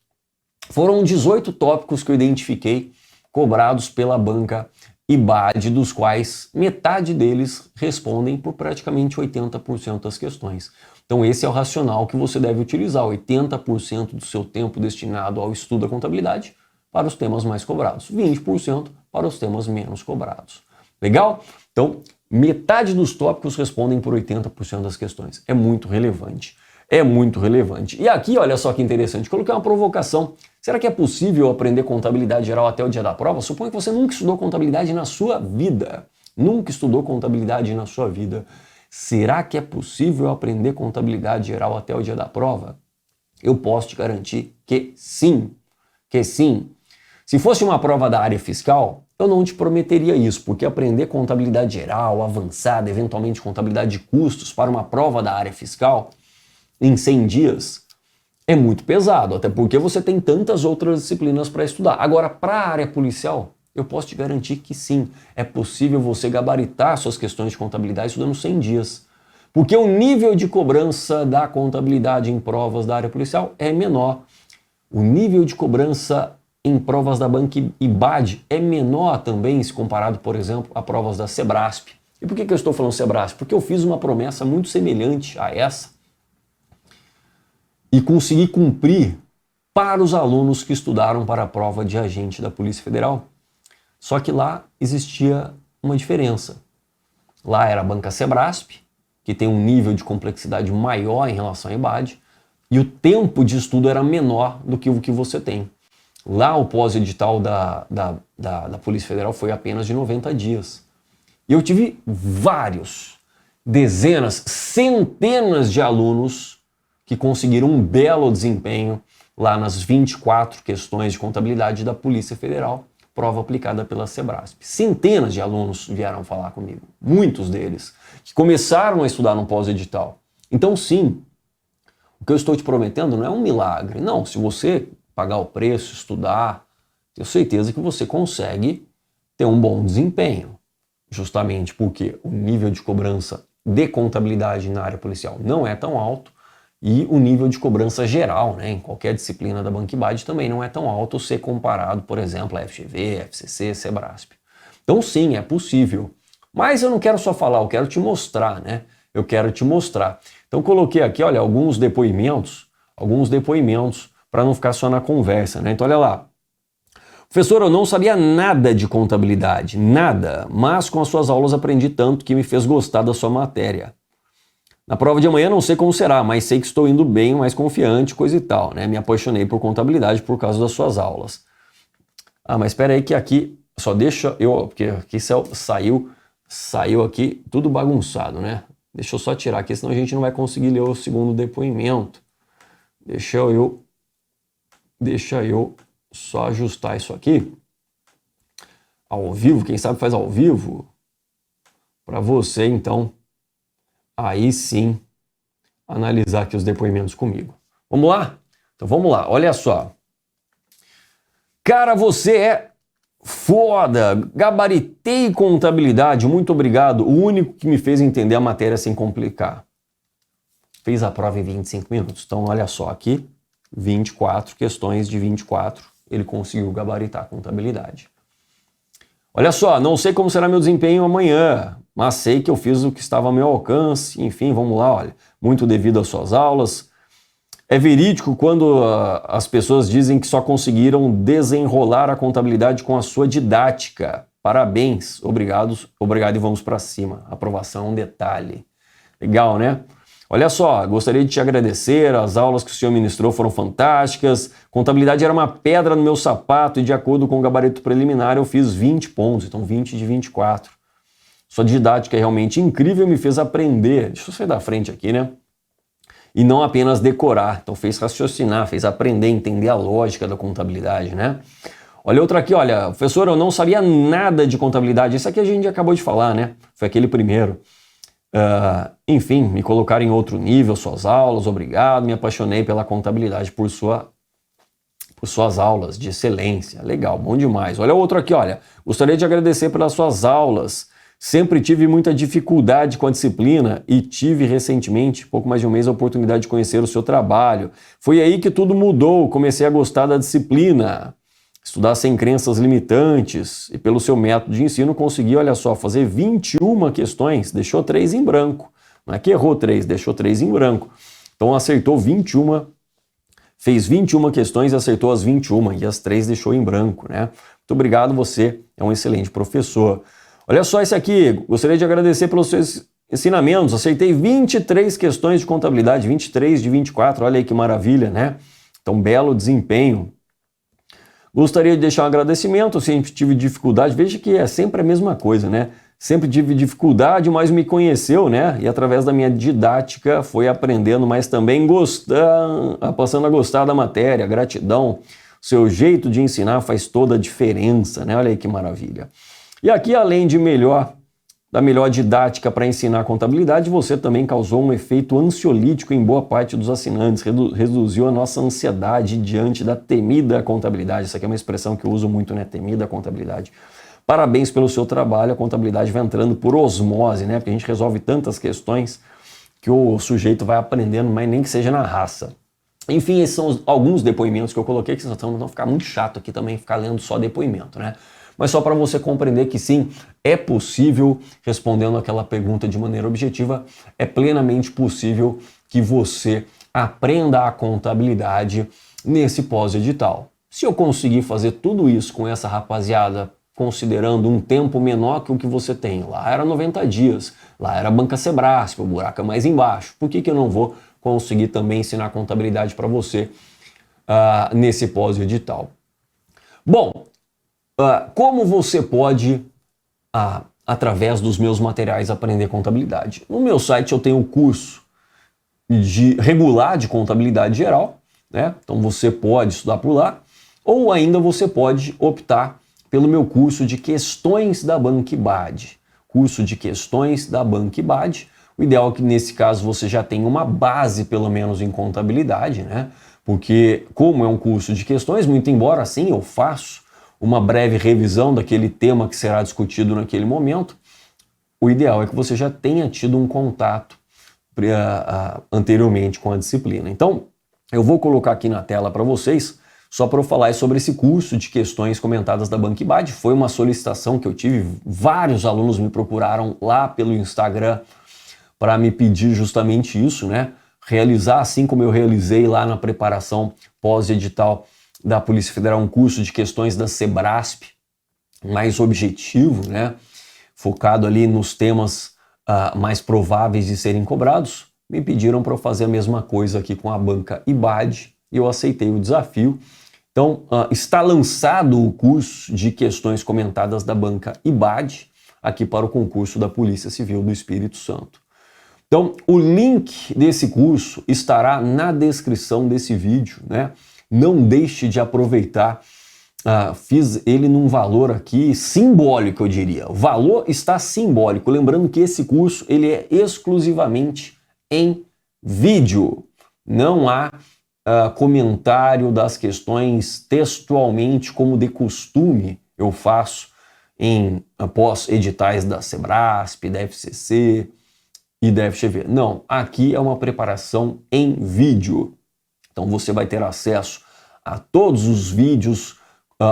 Foram 18 tópicos que eu identifiquei cobrados pela banca IBAD, dos quais metade deles respondem por praticamente 80% das questões. Então esse é o racional que você deve utilizar, 80% do seu tempo destinado ao estudo da contabilidade para os temas mais cobrados, 20% para os temas menos cobrados. Legal? Então, metade dos tópicos respondem por 80% das questões. É muito relevante. E aqui, olha só que interessante, coloquei uma provocação. Será que é possível aprender contabilidade geral até o dia da prova? Suponha que você nunca estudou contabilidade na sua vida. Será que é possível aprender contabilidade geral até o dia da prova? Eu posso te garantir que sim. Se fosse uma prova da área fiscal, eu não te prometeria isso, porque aprender contabilidade geral, avançada, eventualmente contabilidade de custos para uma prova da área fiscal em 100 dias é muito pesado, até porque você tem tantas outras disciplinas para estudar. Agora, para a área policial, eu posso te garantir que sim, é possível você gabaritar suas questões de contabilidade estudando 100 dias. Porque o nível de cobrança da contabilidade em provas da área policial é menor. O nível de cobrança em provas da banca IBAD é menor também se comparado, por exemplo, a provas da Sebrasp. E por que eu estou falando Sebrasp? Porque eu fiz uma promessa muito semelhante a essa e consegui cumprir para os alunos que estudaram para a prova de agente da Polícia Federal. Só que lá existia uma diferença. Lá era a banca Sebrasp, que tem um nível de complexidade maior em relação à IBAD, e o tempo de estudo era menor do que o que você tem. Lá o pós-edital da Polícia Federal foi apenas de 90 dias. E eu tive dezenas, centenas de alunos que conseguiram um belo desempenho lá nas 24 questões de contabilidade da Polícia Federal, prova aplicada pela Sebrasp. Centenas de alunos vieram falar comigo, muitos deles, que começaram a estudar no pós-edital. Então sim, o que eu estou te prometendo não é um milagre. Não, se você pagar o preço, estudar, tenho certeza que você consegue ter um bom desempenho. Justamente porque o nível de cobrança de contabilidade na área policial não é tão alto e o nível de cobrança geral, né, em qualquer disciplina da banca IBAD também não é tão alto se comparado, por exemplo, a FGV, FCC, Sebrasp. Então sim, é possível. Mas eu não quero só falar, eu quero te mostrar, né? Então coloquei aqui, olha, alguns depoimentos para não ficar só na conversa, né? Então olha lá. Professor, eu não sabia nada de contabilidade, nada, mas com as suas aulas aprendi tanto que me fez gostar da sua matéria. Na prova de amanhã não sei como será, mas sei que estou indo bem, mais confiante, coisa e tal, né? Me apaixonei por contabilidade por causa das suas aulas. Mas espera aí que aqui, só deixa eu, porque aqui saiu aqui tudo bagunçado, né? Deixa eu só tirar aqui, senão a gente não vai conseguir ler o segundo depoimento. Deixa eu só ajustar isso aqui. Ao vivo, quem sabe faz ao vivo. Para você, então, aí sim, analisar aqui os depoimentos comigo. Vamos lá? Então vamos lá, olha só. Cara, você é foda, gabaritei contabilidade, muito obrigado. O único que me fez entender a matéria sem complicar. Fez a prova em 25 minutos. Então olha só aqui, 24 questões de 24, ele conseguiu gabaritar a contabilidade. Olha só, não sei como será meu desempenho amanhã, mas sei que eu fiz o que estava ao meu alcance. Enfim, vamos lá, olha. Muito devido às suas aulas. É verídico quando as pessoas dizem que só conseguiram desenrolar a contabilidade com a sua didática. Parabéns, obrigado e vamos para cima. Aprovação é um detalhe. Legal, né? Olha só, gostaria de te agradecer, as aulas que o senhor ministrou foram fantásticas, contabilidade era uma pedra no meu sapato e de acordo com o gabarito preliminar eu fiz 20 pontos, então 20 de 24. Sua didática é realmente incrível, me fez aprender, deixa eu sair da frente aqui, né? E não apenas decorar, então fez raciocinar, fez aprender, entender a lógica da contabilidade, né? Olha outra aqui, olha, professor, eu não sabia nada de contabilidade, isso aqui a gente acabou de falar, né? Foi aquele primeiro. Enfim, me colocaram em outro nível, suas aulas, obrigado, me apaixonei pela contabilidade por suas aulas de excelência, legal, bom demais. Olha outro aqui, olha, gostaria de agradecer pelas suas aulas, sempre tive muita dificuldade com a disciplina e tive recentemente, pouco mais de um mês, a oportunidade de conhecer o seu trabalho. Foi aí que tudo mudou, comecei a gostar da disciplina. Estudar sem crenças limitantes e pelo seu método de ensino consegui, olha só, fazer 21 questões, deixou 3 em branco. Não é que errou 3, deixou 3 em branco. Então acertou 21, fez 21 questões e acertou as 21 e as 3 deixou em branco, né? Muito obrigado, você é um excelente professor. Olha só esse aqui, gostaria de agradecer pelos seus ensinamentos, acertei 23 questões de contabilidade, 23 de 24, olha aí que maravilha, né? Então, belo desempenho. Gostaria de deixar um agradecimento, eu sempre tive dificuldade, veja que é sempre a mesma coisa, né? Sempre tive dificuldade, mas me conheceu, né? E através da minha didática foi aprendendo, mas também passando a gostar da matéria, gratidão. Seu jeito de ensinar faz toda a diferença, né? Olha aí que maravilha. E aqui, além da melhor didática para ensinar contabilidade, você também causou um efeito ansiolítico em boa parte dos assinantes, reduziu a nossa ansiedade diante da temida contabilidade. Essa aqui é uma expressão que eu uso muito, né? Temida contabilidade. Parabéns pelo seu trabalho, a contabilidade vai entrando por osmose, né? Porque a gente resolve tantas questões que o sujeito vai aprendendo, mas nem que seja na raça. Enfim, esses são alguns depoimentos que eu coloquei, que vocês vão ficar muito chato aqui também, ficar lendo só depoimento, né? Mas só para você compreender que sim, é possível, respondendo aquela pergunta de maneira objetiva, é plenamente possível que você aprenda a contabilidade nesse pós-edital. Se eu conseguir fazer tudo isso com essa rapaziada, considerando um tempo menor que o que você tem, lá era 90 dias, lá era Banca Sebrasp, o buraco é mais embaixo, por que eu não vou conseguir também ensinar contabilidade para você nesse pós-edital? Bom, como você pode, através dos meus materiais, aprender contabilidade? No meu site eu tenho um curso regular de contabilidade geral, né? Então você pode estudar por lá, ou ainda você pode optar pelo meu curso de questões da Banquibad. Curso de questões da Banquibad. O ideal é que nesse caso você já tenha uma base, pelo menos, em contabilidade, né? Porque como é um curso de questões, muito embora assim eu faço uma breve revisão daquele tema que será discutido naquele momento, o ideal é que você já tenha tido um contato anteriormente com a disciplina. Então, eu vou colocar aqui na tela para vocês, só para eu falar sobre esse curso de questões comentadas da Banquibad. Foi uma solicitação que eu tive, vários alunos me procuraram lá pelo Instagram para me pedir justamente isso, né? Realizar, assim como eu realizei lá na preparação pós-edital da Polícia Federal, um curso de questões da Sebrasp, mais objetivo, né? Focado ali nos temas mais prováveis de serem cobrados. Me pediram para eu fazer a mesma coisa aqui com a Banquibad e eu aceitei o desafio. Então, está lançado o curso de questões comentadas da Banquibad aqui para o concurso da Polícia Civil do Espírito Santo. Então, o link desse curso estará na descrição desse vídeo, né? Não deixe de aproveitar. Fiz ele num valor aqui simbólico, eu diria. O valor está simbólico. Lembrando que esse curso ele é exclusivamente em vídeo. Não há comentário das questões textualmente, como de costume eu faço após editais da Sebrasp, da FCC e da FGV. Não, aqui é uma preparação em vídeo. Então você vai ter acesso a todos os vídeos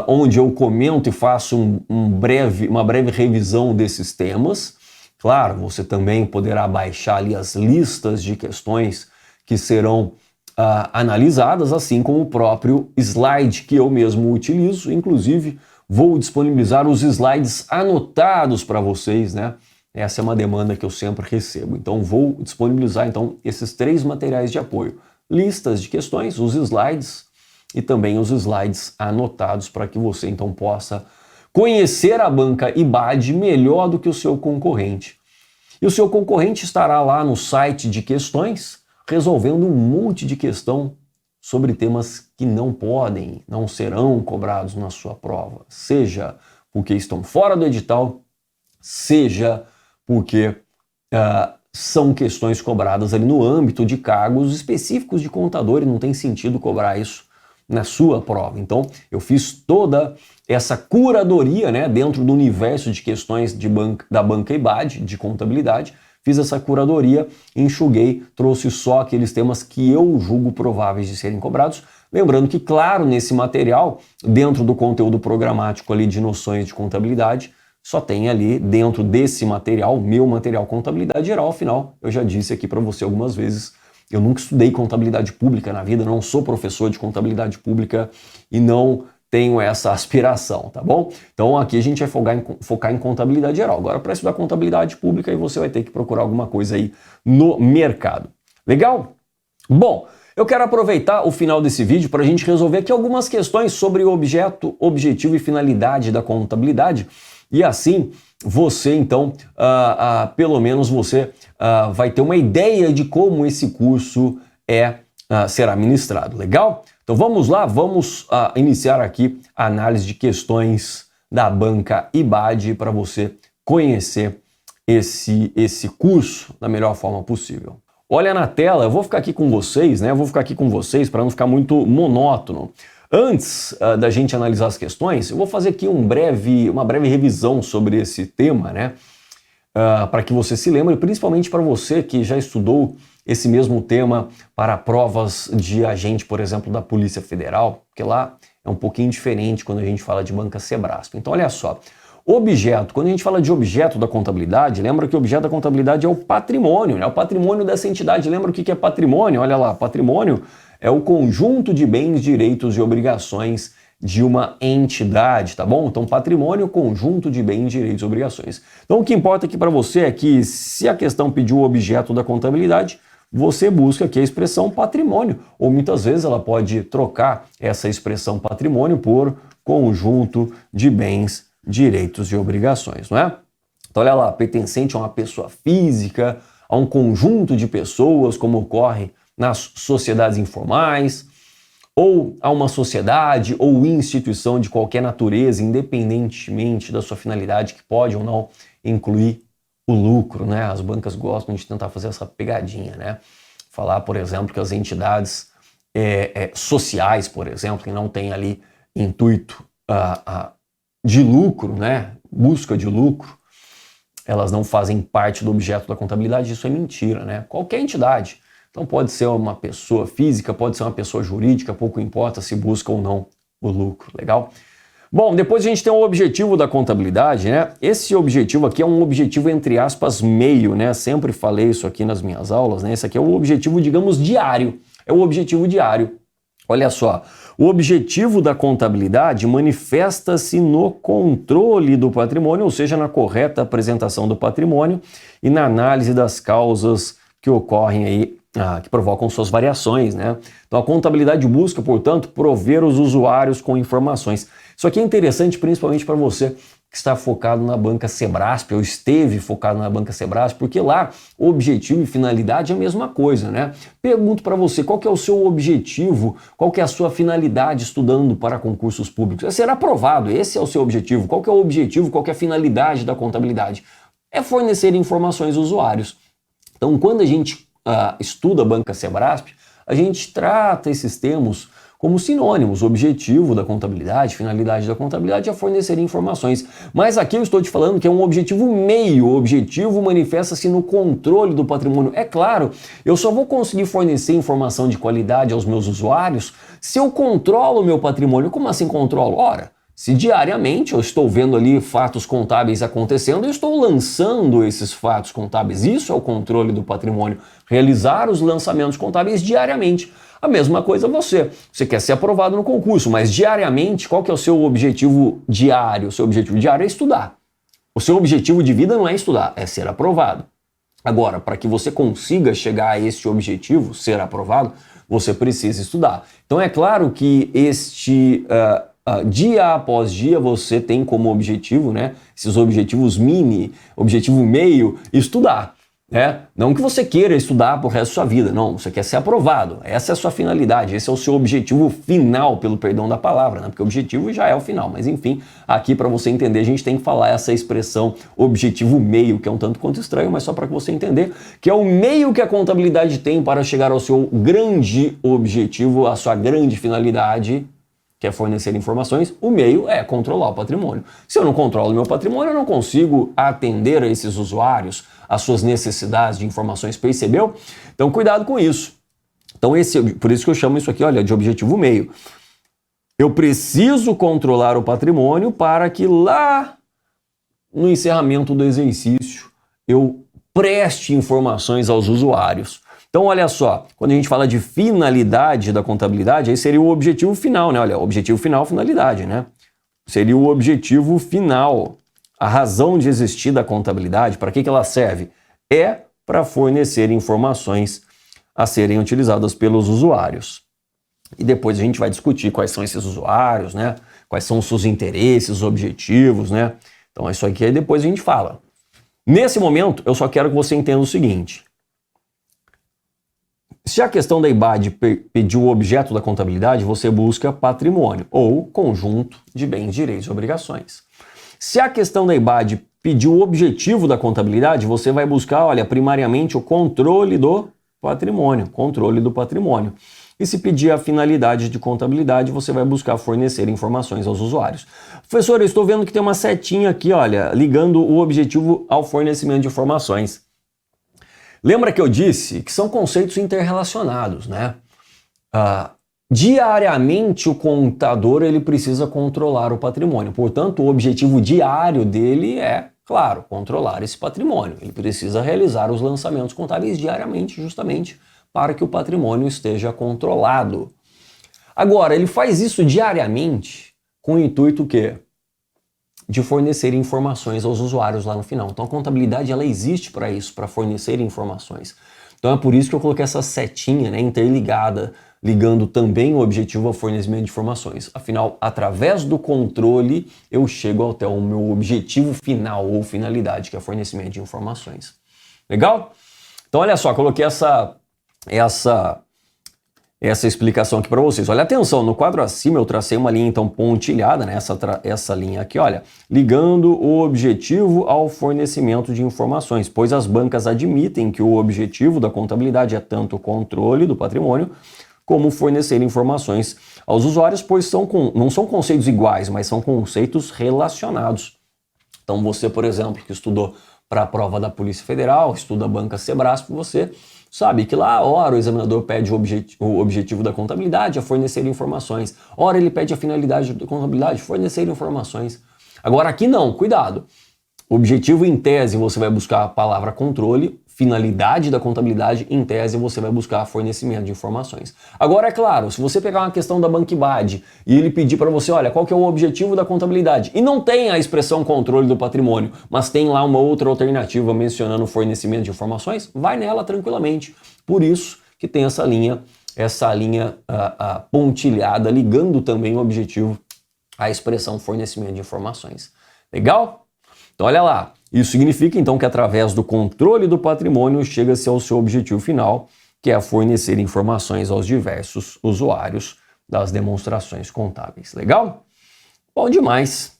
onde eu comento e faço uma breve revisão desses temas. Claro, você também poderá baixar ali as listas de questões que serão analisadas, assim como o próprio slide que eu mesmo utilizo. Inclusive, vou disponibilizar os slides anotados para vocês, né? Essa é uma demanda que eu sempre recebo. Então, vou disponibilizar então esses 3 materiais de apoio. Listas de questões, os slides e também os slides anotados para que você então possa conhecer a banca IBAD melhor do que o seu concorrente. E o seu concorrente estará lá no site de questões resolvendo um monte de questão sobre temas que não serão cobrados na sua prova, seja porque estão fora do edital, seja porque são questões cobradas ali no âmbito de cargos específicos de contador e não tem sentido cobrar isso na sua prova. Então, eu fiz toda essa curadoria, né, dentro do universo de questões da banca IBAD, de contabilidade, fiz essa curadoria, enxuguei, trouxe só aqueles temas que eu julgo prováveis de serem cobrados. Lembrando que, claro, nesse material, dentro do conteúdo programático ali de noções de contabilidade, só tem ali dentro desse material, meu material contabilidade geral. Afinal, eu já disse aqui para você algumas vezes, eu nunca estudei contabilidade pública na vida, não sou professor de contabilidade pública e não tenho essa aspiração, tá bom? Então aqui a gente vai focar em contabilidade geral. Agora, para estudar contabilidade pública, aí você vai ter que procurar alguma coisa aí no mercado. Legal? Bom, eu quero aproveitar o final desse vídeo para a gente resolver aqui algumas questões sobre objeto, objetivo e finalidade da contabilidade. E assim, você então, pelo menos você vai ter uma ideia de como esse curso será ministrado. Legal? Então vamos lá, vamos iniciar aqui a análise de questões da banca IBAD para você conhecer esse curso da melhor forma possível. Olha na tela, eu vou ficar aqui com vocês, né? Eu vou ficar aqui com vocês para não ficar muito monótono. Antes da gente analisar as questões, eu vou fazer aqui uma breve revisão sobre esse tema, né? Para que você se lembre, principalmente para você que já estudou esse mesmo tema para provas de agente, por exemplo, da Polícia Federal, porque lá é um pouquinho diferente quando a gente fala de banca Sebrasp. Então, olha só, objeto, quando a gente fala de objeto da contabilidade, lembra que o objeto da contabilidade é o patrimônio, né? O patrimônio dessa entidade. Lembra o que é patrimônio? Olha lá, patrimônio é o conjunto de bens, direitos e obrigações de uma entidade, tá bom? Então, patrimônio, conjunto de bens, direitos e obrigações. Então, o que importa aqui para você é que, se a questão pediu o objeto da contabilidade, você busca aqui a expressão patrimônio, ou muitas vezes ela pode trocar essa expressão patrimônio por conjunto de bens, direitos e obrigações, não é? Então, olha lá, pertencente a uma pessoa física, a um conjunto de pessoas, como ocorre nas sociedades informais, ou a uma sociedade ou instituição de qualquer natureza, independentemente da sua finalidade, que pode ou não incluir o lucro, né? As bancas gostam de tentar fazer essa pegadinha, né? Falar, por exemplo, que as entidades sociais, por exemplo, que não têm ali intuito de lucro, né? Busca de lucro, elas não fazem parte do objeto da contabilidade. Isso é mentira, né? Qualquer entidade. Então pode ser uma pessoa física, pode ser uma pessoa jurídica, pouco importa se busca ou não o lucro, legal? Bom, depois a gente tem o objetivo da contabilidade, né? Esse objetivo aqui é um objetivo, entre aspas, meio, né? Sempre falei isso aqui nas minhas aulas, né? Esse aqui é o objetivo, digamos, diário. É o objetivo diário. Olha só, o objetivo da contabilidade manifesta-se no controle do patrimônio, ou seja, na correta apresentação do patrimônio e na análise das causas que ocorrem aí, que provocam suas variações, né? Então a contabilidade busca, portanto, prover os usuários com informações. Isso aqui é interessante principalmente para você que está focado na banca Sebrasp, ou esteve focado na banca Sebrasp, porque lá objetivo e finalidade é a mesma coisa, né? Pergunto para você, qual que é o seu objetivo, qual que é a sua finalidade estudando para concursos públicos? É ser aprovado, esse é o seu objetivo. Qual que é o objetivo, qual que é a finalidade da contabilidade? É fornecer informações aos usuários. Então, quando a gente estuda a banca Sebrasp, a gente trata esses termos como sinônimos. O objetivo da contabilidade, finalidade da contabilidade é fornecer informações. Mas aqui eu estou te falando que é um objetivo meio. O objetivo manifesta-se no controle do patrimônio. É claro, eu só vou conseguir fornecer informação de qualidade aos meus usuários se eu controlo o meu patrimônio. Como assim controlo? Ora, se diariamente eu estou vendo ali fatos contábeis acontecendo, eu estou lançando esses fatos contábeis. Isso é o controle do patrimônio. Realizar os lançamentos contábeis diariamente. A mesma coisa você quer ser aprovado no concurso, mas diariamente, qual que é o seu objetivo diário? O seu objetivo diário é estudar. O seu objetivo de vida não é estudar, é ser aprovado. Agora, para que você consiga chegar a este objetivo, ser aprovado, você precisa estudar. Então é claro que dia após dia você tem como objetivo, né, esses objetivos mini, objetivo meio, estudar. Não que você queira estudar pro resto da sua vida, não, você quer ser aprovado, essa é a sua finalidade, esse é o seu objetivo final, pelo perdão da palavra, né? Porque o objetivo já é o final, mas enfim, aqui para você entender a gente tem que falar essa expressão objetivo meio, que é um tanto quanto estranho, mas só para que você entender, que é o meio que a contabilidade tem para chegar ao seu grande objetivo, a sua grande finalidade, que é fornecer informações. O meio é controlar o patrimônio. Se eu não controlo o meu patrimônio, eu não consigo atender a esses usuários, as suas necessidades de informações, percebeu? Então cuidado com isso. Então por isso que eu chamo isso aqui, olha, de objetivo meio. Eu preciso controlar o patrimônio para que lá no encerramento do exercício eu preste informações aos usuários. Então, olha só, quando a gente fala de finalidade da contabilidade, aí seria o objetivo final, né? Olha, objetivo final, finalidade, né? Seria o objetivo final. A razão de existir da contabilidade, para que ela serve? É para fornecer informações a serem utilizadas pelos usuários. E depois a gente vai discutir quais são esses usuários, né? Quais são os seus interesses, os objetivos, né? Então, isso aqui aí depois a gente fala. Nesse momento, eu só quero que você entenda o seguinte. Se a questão da IBAD pedir o objeto da contabilidade, você busca patrimônio ou conjunto de bens, direitos e obrigações. Se a questão da IBAD pedir o objetivo da contabilidade, você vai buscar, olha, primariamente o controle do patrimônio, E se pedir a finalidade de contabilidade, você vai buscar fornecer informações aos usuários. Professor, eu estou vendo que tem uma setinha aqui, olha, ligando o objetivo ao fornecimento de informações. Lembra que eu disse que são conceitos interrelacionados, né? Diariamente o contador ele precisa controlar o patrimônio. Portanto, o objetivo diário dele é, claro, controlar esse patrimônio. Ele precisa realizar os lançamentos contábeis diariamente, justamente para que o patrimônio esteja controlado. Agora, ele faz isso diariamente com o intuito que de fornecer informações aos usuários lá no final. Então a contabilidade ela existe para isso, para fornecer informações. Então é por isso que eu coloquei essa setinha, né, interligada, ligando também o objetivo ao fornecimento de informações. Afinal, através do controle, eu chego até o meu objetivo final ou finalidade, que é o fornecimento de informações. Legal? Então olha só, coloquei essa explicação aqui para vocês. Olha, atenção, no quadro acima eu tracei uma linha então pontilhada, né? Essa linha aqui, olha, ligando o objetivo ao fornecimento de informações, pois as bancas admitem que o objetivo da contabilidade é tanto o controle do patrimônio como fornecer informações aos usuários, pois não são conceitos iguais, mas são conceitos relacionados. Então você, por exemplo, que estudou para a prova da Polícia Federal, estuda a banca Sebrasp, você sabe que lá, ora, o examinador pede o objetivo da contabilidade, a fornecer informações. Ora, ele pede a finalidade da contabilidade, fornecer informações. Agora, aqui não, cuidado. Objetivo, em tese, você vai buscar a palavra controle. Finalidade da contabilidade, em tese, você vai buscar fornecimento de informações. Agora, é claro, se você pegar uma questão da Banca IBAD e ele pedir para você, olha, qual que é o objetivo da contabilidade? E não tem a expressão controle do patrimônio, mas tem lá uma outra alternativa mencionando fornecimento de informações, vai nela tranquilamente. Por isso que tem essa linha pontilhada, ligando também o objetivo à expressão fornecimento de informações. Legal? Então, olha lá. Isso significa, então, que através do controle do patrimônio chega-se ao seu objetivo final, que é fornecer informações aos diversos usuários das demonstrações contábeis. Legal? Bom demais.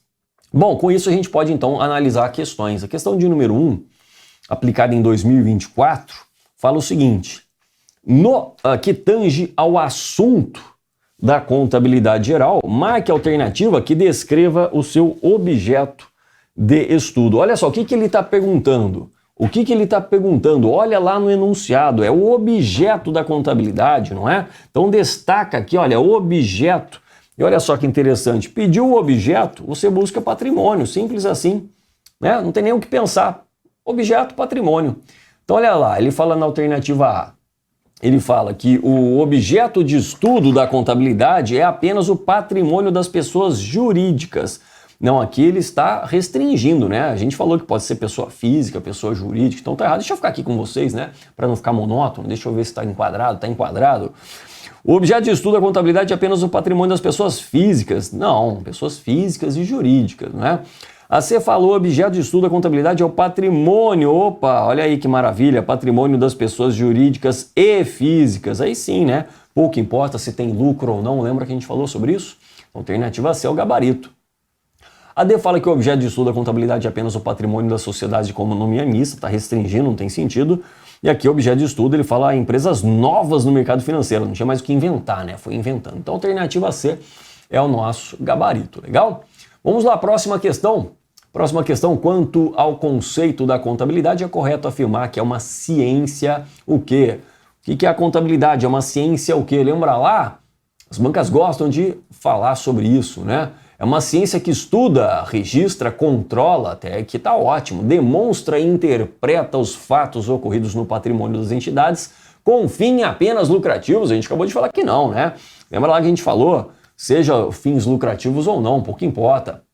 Bom, com isso a gente pode, então, analisar questões. A questão de número 1, aplicada em 2024, fala o seguinte. No que tange ao assunto da contabilidade geral, marque a alternativa que descreva o seu objeto de estudo. Olha só, o que ele está perguntando? O que ele está perguntando? Olha lá no enunciado, é o objeto da contabilidade, não é? Então destaca aqui, olha, objeto. E olha só que interessante, pediu o objeto, você busca patrimônio, simples assim, né? Não tem nem o que pensar. Objeto, patrimônio. Então olha lá, ele fala na alternativa A, ele fala que o objeto de estudo da contabilidade é apenas o patrimônio das pessoas jurídicas. Não, aqui ele está restringindo, né? A gente falou que pode ser pessoa física, pessoa jurídica, então tá errado. Deixa eu ficar aqui com vocês, né? Para não ficar monótono, deixa eu ver se está enquadrado. Tá enquadrado. O objeto de estudo da contabilidade é apenas o patrimônio das pessoas físicas. Não, pessoas físicas e jurídicas, né? A C falou, objeto de estudo da contabilidade é o patrimônio. Opa, olha aí que maravilha, patrimônio das pessoas jurídicas e físicas. Aí sim, né? Pouco importa se tem lucro ou não, lembra que a gente falou sobre isso? Alternativa C é o gabarito. A D fala que o objeto de estudo da contabilidade é apenas o patrimônio das sociedades de economia mista, está restringindo, não tem sentido. E aqui o objeto de estudo, ele fala empresas novas no mercado financeiro, não tinha mais o que inventar, né? Foi inventando. Então a alternativa C é o nosso gabarito, legal? Vamos lá, próxima questão. Próxima questão, quanto ao conceito da contabilidade, é correto afirmar que é uma ciência o quê? O que é a contabilidade? É uma ciência o quê? Lembra lá? As bancas gostam de falar sobre isso, né? É uma ciência que estuda, registra, controla, até que tá ótimo, demonstra e interpreta os fatos ocorridos no patrimônio das entidades com fim apenas lucrativos. A gente acabou de falar que não, né? Lembra lá que a gente falou, seja fins lucrativos ou não, pouco importa.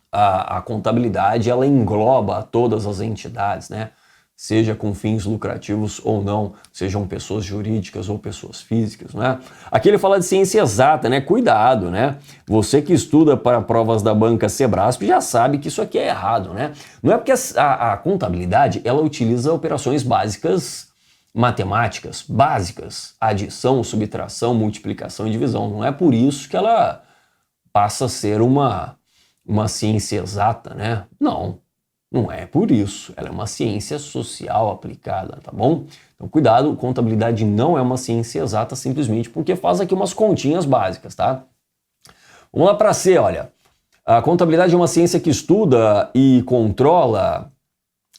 A contabilidade, ela engloba todas as entidades, né? Seja com fins lucrativos ou não, sejam pessoas jurídicas ou pessoas físicas, né? Aqui ele fala de ciência exata, né? Cuidado, né? Você que estuda para provas da banca Sebrasp já sabe que isso aqui é errado, né? Não é porque a contabilidade, ela utiliza operações básicas, matemáticas, básicas, adição, subtração, multiplicação e divisão. Não é por isso que ela passa a ser uma ciência exata, né? Não. Não é por isso, ela é uma ciência social aplicada, tá bom? Então cuidado, contabilidade não é uma ciência exata simplesmente porque faz aqui umas continhas básicas, tá? Vamos lá para C, olha. A contabilidade é uma ciência que estuda e controla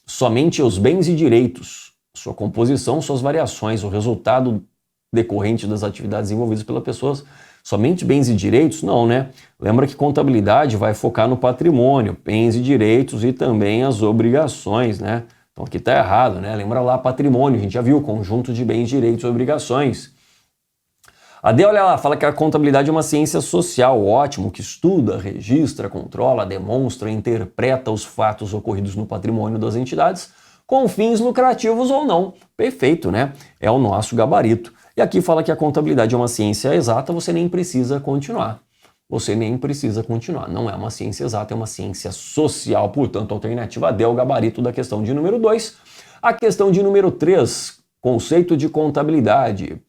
somente os bens e direitos, sua composição, suas variações, o resultado decorrente das atividades envolvidas pelas pessoas. Somente bens e direitos? Não, né? Lembra que contabilidade vai focar no patrimônio, bens e direitos e também as obrigações, né? Então aqui tá errado, né? Lembra lá patrimônio, a gente já viu, conjunto de bens, direitos e obrigações. A D, olha lá, fala que a contabilidade é uma ciência social, ótimo, que estuda, registra, controla, demonstra, interpreta os fatos ocorridos no patrimônio das entidades com fins lucrativos ou não. Perfeito, né? É o nosso gabarito. E aqui fala que a contabilidade é uma ciência exata, você nem precisa continuar. Você nem precisa continuar. Não é uma ciência exata, é uma ciência social. Portanto, a alternativa D é o gabarito da questão de número 2. A questão de número 3, conceito de contabilidade.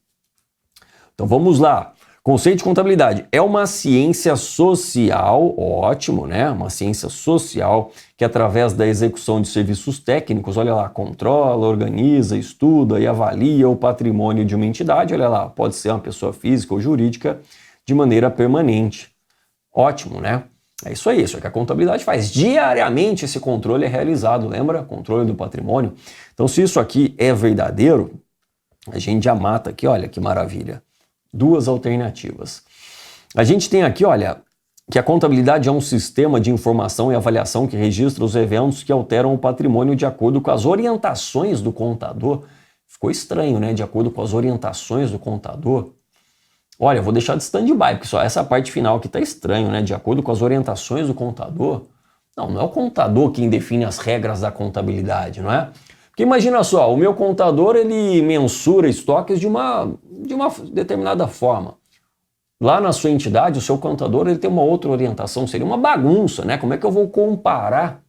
Então vamos lá. Conceito de contabilidade é uma ciência social, ótimo, né? Uma ciência social que através da execução de serviços técnicos, olha lá, controla, organiza, estuda e avalia o patrimônio de uma entidade, olha lá, pode ser uma pessoa física ou jurídica, de maneira permanente. Ótimo, né? É isso aí, isso é que a contabilidade faz. Diariamente esse controle é realizado, lembra? Controle do patrimônio. Então se isso aqui é verdadeiro, a gente já mata aqui, olha que maravilha. Duas alternativas. A gente tem aqui, olha, que a contabilidade é um sistema de informação e avaliação que registra os eventos que alteram o patrimônio de acordo com as orientações do contador. Ficou estranho, né? De acordo com as orientações do contador. Olha, eu vou deixar de stand-by, porque só essa parte final aqui tá estranho, né? De acordo com as orientações do contador. Não é o contador quem define as regras da contabilidade, não é? Porque imagina só, o meu contador, ele mensura estoques de uma determinada forma. Lá na sua entidade, o seu contador, ele tem uma outra orientação, seria uma bagunça, né? Como é que eu vou comparar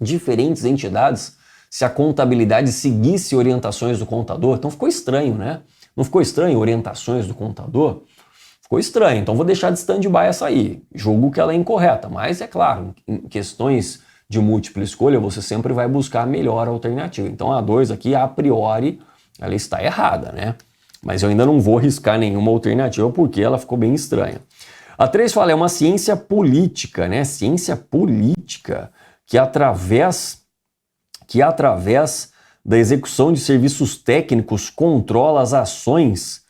diferentes entidades se a contabilidade seguisse orientações do contador? Então ficou estranho, né? Não ficou estranho orientações do contador? Ficou estranho, então vou deixar de stand-by essa aí. Julgo que ela é incorreta, mas é claro, em questões de múltipla escolha, você sempre vai buscar a melhor alternativa. Então a 2 aqui, a priori, ela está errada, né? Mas eu ainda não vou riscar nenhuma alternativa porque ela ficou bem estranha. A 3 fala, é uma ciência política, né? Ciência política que através da execução de serviços técnicos controla as ações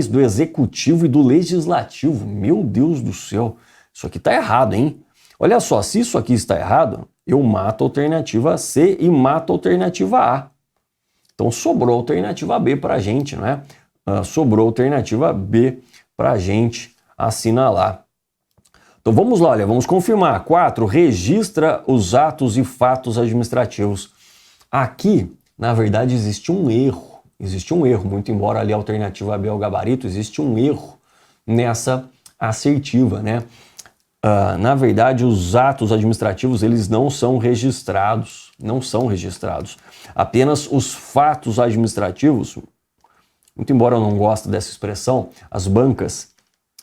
do executivo e do legislativo. Meu Deus do céu, isso aqui está errado, hein? Olha só, se isso aqui está errado, eu mato a alternativa C e mato a alternativa A. Então sobrou a alternativa B para a gente, não é? Sobrou a alternativa B para a gente assinalar. Então vamos lá, olha, vamos confirmar. 4, registra os atos e fatos administrativos. Aqui, na verdade, existe um erro. Existe um erro, muito embora ali a alternativa B é o gabarito, existe um erro nessa assertiva, né? Na verdade, os atos administrativos, eles não são registrados. Não são registrados. Apenas os fatos administrativos, muito embora eu não goste dessa expressão, as bancas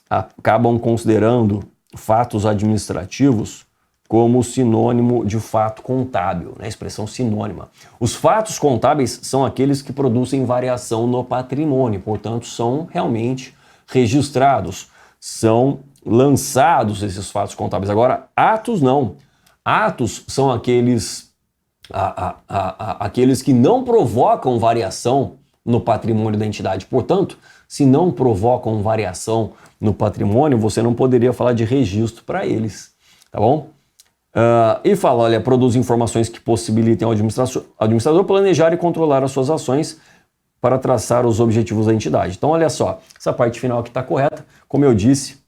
acabam considerando fatos administrativos como sinônimo de fato contábil, né? Expressão sinônima. Os fatos contábeis são aqueles que produzem variação no patrimônio, portanto, são realmente registrados, são lançados esses fatos contábeis. Agora, atos não. Atos são aqueles que não provocam variação no patrimônio da entidade. Portanto, se não provocam variação no patrimônio, você não poderia falar de registro para eles, tá bom? E fala, olha, produz informações que possibilitem ao administrador planejar e controlar as suas ações para traçar os objetivos da entidade. Então, olha só, essa parte final aqui está correta. Como eu disse,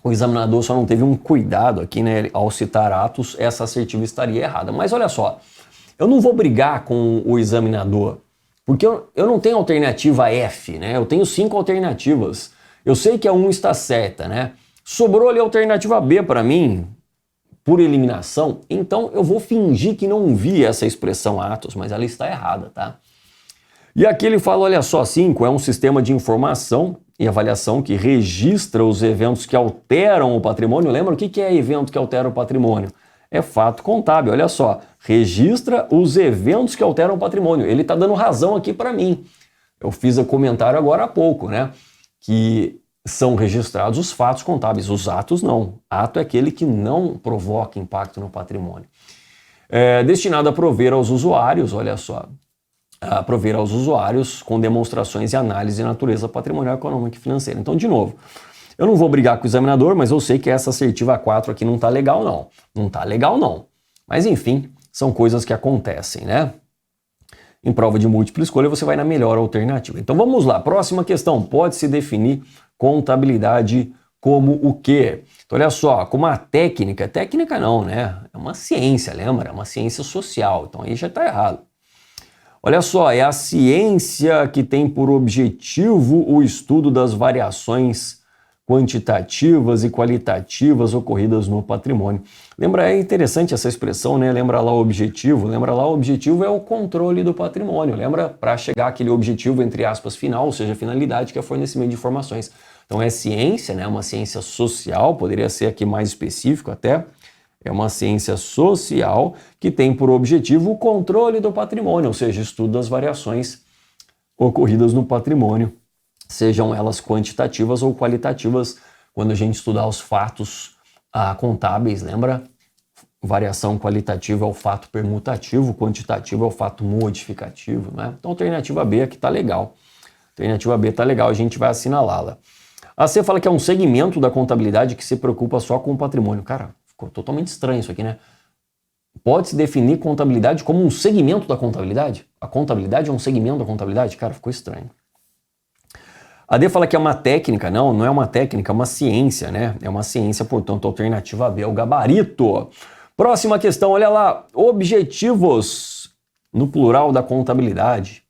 o examinador só não teve um cuidado aqui, né? Ao citar atos, essa assertiva estaria errada. Mas olha só, eu não vou brigar com o examinador, porque eu não tenho alternativa F, né? Eu tenho 5 alternativas. Eu sei que a 1 está certa, né? Sobrou ali a alternativa B para mim, por eliminação, então eu vou fingir que não vi essa expressão atos, mas ela está errada, tá? E aqui ele fala, olha só, 5 é um sistema de informação e avaliação que registra os eventos que alteram o patrimônio. Lembra o que é evento que altera o patrimônio? É fato contábil, olha só, registra os eventos que alteram o patrimônio. Ele está dando razão aqui para mim. Eu fiz o comentário agora há pouco, né? Que são registrados os fatos contábeis, os atos não. Ato é aquele que não provoca impacto no patrimônio. Destinado a prover aos usuários, olha só, a prover aos usuários com demonstrações e análise de natureza patrimonial, econômica e financeira. Então, de novo, eu não vou brigar com o examinador, mas eu sei que essa assertiva 4 aqui não está legal, não. Não está legal, não. Mas, enfim, são coisas que acontecem, né? Em prova de múltipla escolha, você vai na melhor alternativa. Então, vamos lá. Próxima questão. Pode-se definir contabilidade como o quê? Então, olha só, como a técnica não, né? É uma ciência, lembra? É uma ciência social. Então, aí já está errado. Olha só, é a ciência que tem por objetivo o estudo das variações quantitativas e qualitativas ocorridas no patrimônio. Lembra, é interessante essa expressão, né? Lembra lá o objetivo? Lembra lá o objetivo é o controle do patrimônio. Lembra? Para chegar àquele objetivo, entre aspas, final, ou seja, finalidade, que é o fornecimento de informações. Então é ciência, né? Uma ciência social, poderia ser aqui mais específico até. É uma ciência social que tem por objetivo o controle do patrimônio, ou seja, estudo das variações ocorridas no patrimônio, sejam elas quantitativas ou qualitativas, quando a gente estudar os fatos contábeis, lembra? Variação qualitativa é o fato permutativo, quantitativo é o fato modificativo, né? Então, a alternativa B aqui está legal. A alternativa B está legal, a gente vai assinalá-la. A C fala que é um segmento da contabilidade que se preocupa só com o patrimônio. Cara, ficou totalmente estranho isso aqui, né? Pode-se definir contabilidade como um segmento da contabilidade? A contabilidade é um segmento da contabilidade? Cara, ficou estranho. A D fala que é uma técnica. Não é uma técnica, é uma ciência, né? É uma ciência, portanto, a alternativa B é o gabarito. Próxima questão, olha lá. Objetivos no plural da contabilidade.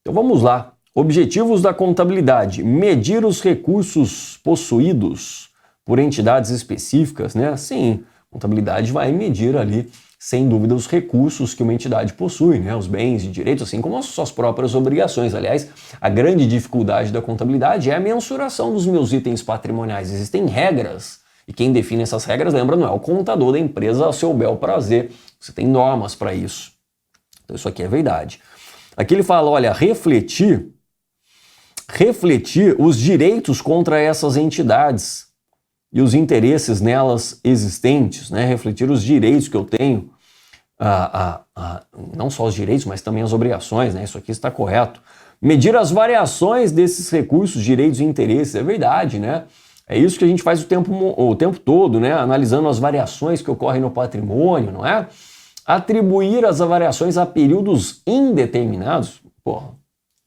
Então vamos lá. Objetivos da contabilidade. Medir os recursos possuídos por entidades específicas, né? Sim, a contabilidade vai medir ali, sem dúvida, os recursos que uma entidade possui, né? Os bens e direitos, assim como as suas próprias obrigações. Aliás, a grande dificuldade da contabilidade é a mensuração dos meus itens patrimoniais. Existem regras, e quem define essas regras, lembra, não é o contador da empresa ao seu bel prazer. Você tem normas para isso. Então isso aqui é verdade. Aqui ele fala, olha, refletir os direitos contra essas entidades e os interesses nelas existentes, né? Refletir os direitos que eu tenho, não só os direitos, mas também as obrigações, né? Isso aqui está correto. Medir as variações desses recursos, direitos e interesses, é verdade, né? É isso que a gente faz o tempo todo, né? Analisando as variações que ocorrem no patrimônio, não é? Atribuir as variações a períodos indeterminados, Porra,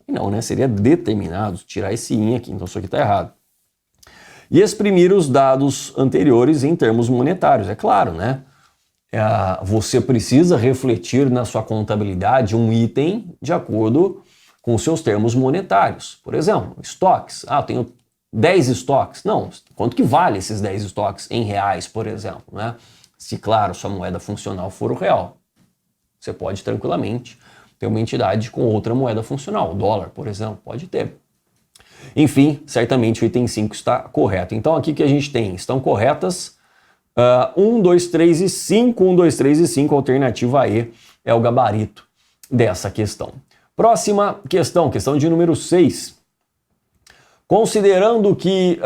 não, né? Seria determinados, tirar esse in aqui, então isso aqui está errado. E exprimir os dados anteriores em termos monetários, é claro, né? Você precisa refletir na sua contabilidade um item de acordo com os seus termos monetários. Por exemplo, estoques. Eu tenho 10 estoques. Não, quanto que vale esses 10 estoques em reais, por exemplo, né? Se, claro, sua moeda funcional for o real. Você pode tranquilamente ter uma entidade com outra moeda funcional. O dólar, por exemplo, pode ter. Enfim, certamente o item 5 está correto. Então aqui que a gente tem, estão corretas 1, 2, 3 e 5. 1, 2, 3 e 5, alternativa E é o gabarito dessa questão. Próxima questão, questão de número 6. Considerando que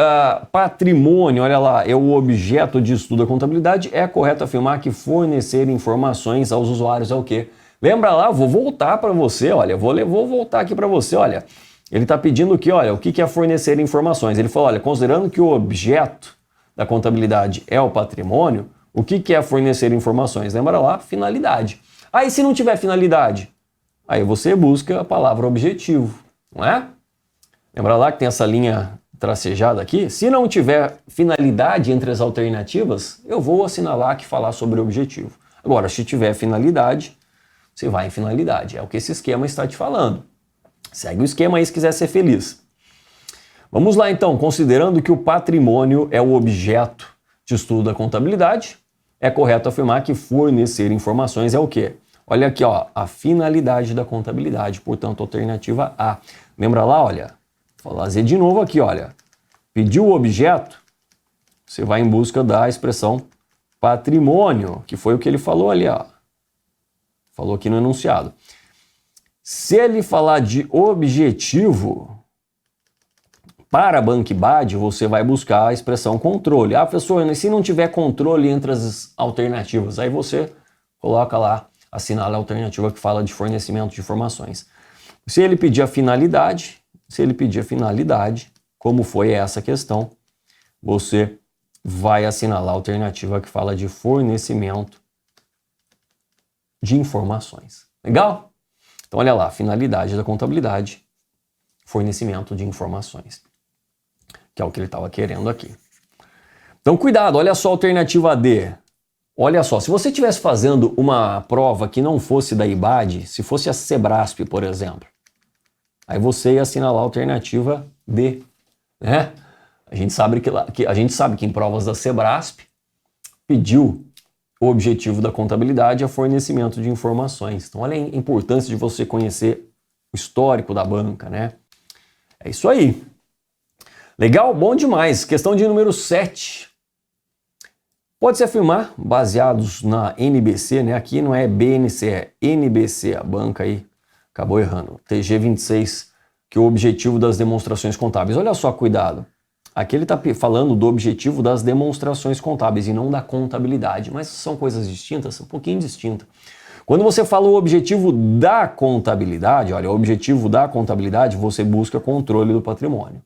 patrimônio, olha lá, é o objeto de estudo da contabilidade, é correto afirmar que fornecer informações aos usuários é o quê? Lembra lá, vou voltar para você, olha, vou voltar aqui para você, olha. Ele está pedindo aqui, olha, o que é fornecer informações? Ele falou, olha, considerando que o objeto da contabilidade é o patrimônio, o que é fornecer informações? Lembra lá, finalidade. Aí se não tiver finalidade, aí você busca a palavra objetivo, não é? Lembra lá que tem essa linha tracejada aqui? Se não tiver finalidade entre as alternativas, eu vou assinalar que falar sobre objetivo. Agora, se tiver finalidade, você vai em finalidade. É o que esse esquema está te falando. Segue o esquema aí se quiser ser feliz. Vamos lá então, considerando que o patrimônio é o objeto de estudo da contabilidade, é correto afirmar que fornecer informações é o quê? Olha aqui, ó, a finalidade da contabilidade, portanto, alternativa A. Lembra lá, olha, vou fazer de novo aqui, olha. Pediu o objeto, você vai em busca da expressão patrimônio, que foi o que ele falou ali, ó. Falou aqui no enunciado. Se ele falar de objetivo, para BankBAD, você vai buscar a expressão controle. Professor, se não tiver controle entre as alternativas, aí você coloca lá, assinala a alternativa que fala de fornecimento de informações. Se ele pedir a finalidade, como foi essa questão, você vai assinalar a alternativa que fala de fornecimento de informações. Legal? Então, olha lá, finalidade da contabilidade, fornecimento de informações, que é o que ele estava querendo aqui. Então, cuidado, olha só a alternativa D. Olha só, se você estivesse fazendo uma prova que não fosse da IBAD, se fosse a Sebrasp, por exemplo, aí você ia assinalar a alternativa D, né? A gente sabe que em provas da Sebrasp pediu o objetivo da contabilidade é fornecimento de informações. Então, olha a importância de você conhecer o histórico da banca, né? É isso aí. Legal? Bom demais. Questão de número 7. Pode-se afirmar, baseados na NBC, né? Aqui não é BNC, é NBC, a banca aí acabou errando. TG 26, que é o objetivo das demonstrações contábeis. Olha só, cuidado. Aqui ele está falando do objetivo das demonstrações contábeis e não da contabilidade, mas são coisas distintas, um pouquinho distintas. Quando você fala o objetivo da contabilidade, olha, o objetivo da contabilidade, você busca controle do patrimônio.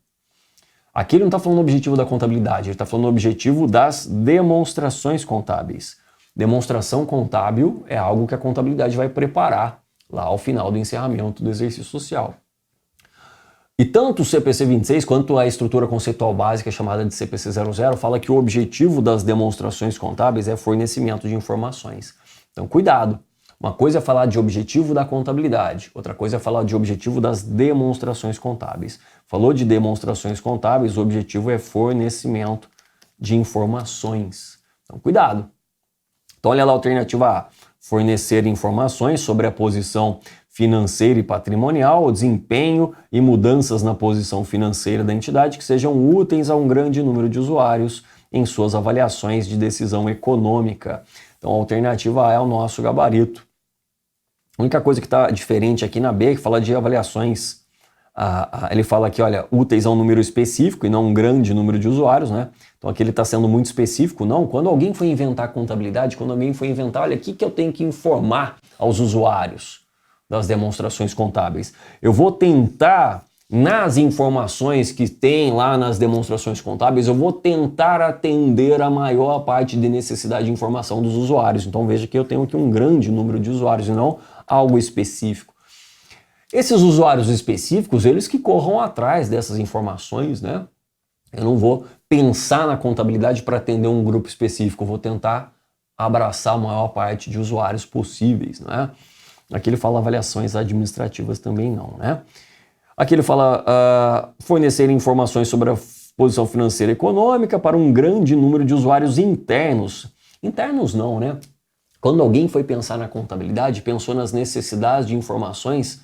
Aqui ele não está falando o objetivo da contabilidade, ele está falando o objetivo das demonstrações contábeis. Demonstração contábil é algo que a contabilidade vai preparar lá ao final do encerramento do exercício social. E tanto o CPC 26 quanto a estrutura conceitual básica chamada de CPC 00 fala que o objetivo das demonstrações contábeis é fornecimento de informações. Então, cuidado. Uma coisa é falar de objetivo da contabilidade, outra coisa é falar de objetivo das demonstrações contábeis. Falou de demonstrações contábeis, o objetivo é fornecimento de informações. Então, cuidado. Então, olha lá a alternativa A. Fornecer informações sobre a posição financeira e patrimonial, o desempenho e mudanças na posição financeira da entidade que sejam úteis a um grande número de usuários em suas avaliações de decisão econômica. Então, a alternativa A é o nosso gabarito. A única coisa que está diferente aqui na B é que fala de avaliações. Ele fala aqui, olha, úteis a um número específico e não um grande número de usuários, né? Então aqui ele está sendo muito específico. Não, quando alguém for inventar contabilidade, quando alguém for inventar, olha, o que eu tenho que informar aos usuários das demonstrações contábeis? Eu vou tentar, nas informações que tem lá nas demonstrações contábeis, eu vou tentar atender a maior parte de necessidade de informação dos usuários. Então veja que eu tenho aqui um grande número de usuários e não algo específico. Esses usuários específicos, eles que corram atrás dessas informações, né? Eu não vou pensar na contabilidade para atender um grupo específico, eu vou tentar abraçar a maior parte de usuários possíveis, né? Aqui ele fala avaliações administrativas também não, né? Aqui ele fala fornecer informações sobre a posição financeira e econômica para um grande número de usuários internos. Internos não, né? Quando alguém foi pensar na contabilidade, pensou nas necessidades de informações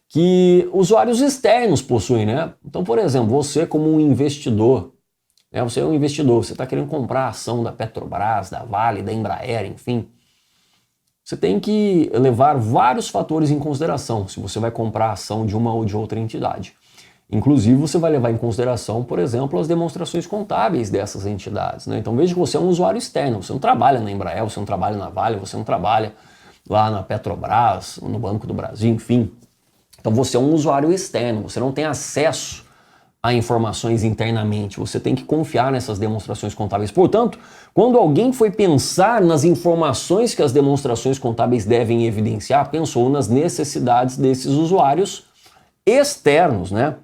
que usuários externos possuem, né? Então, por exemplo, você como um investidor, né? Você é um investidor, você está querendo comprar a ação da Petrobras, da Vale, da Embraer, enfim. Você tem que levar vários fatores em consideração se você vai comprar a ação de uma ou de outra entidade. Inclusive, você vai levar em consideração, por exemplo, as demonstrações contábeis dessas entidades, né? Então veja que você é um usuário externo, você não trabalha na Embraer, você não trabalha na Vale, você não trabalha lá na Petrobras, no Banco do Brasil, enfim. Então você é um usuário externo, você não tem acesso a informações internamente, você tem que confiar nessas demonstrações contábeis. Portanto, quando alguém foi pensar nas informações que as demonstrações contábeis devem evidenciar, pensou nas necessidades desses usuários externos, né?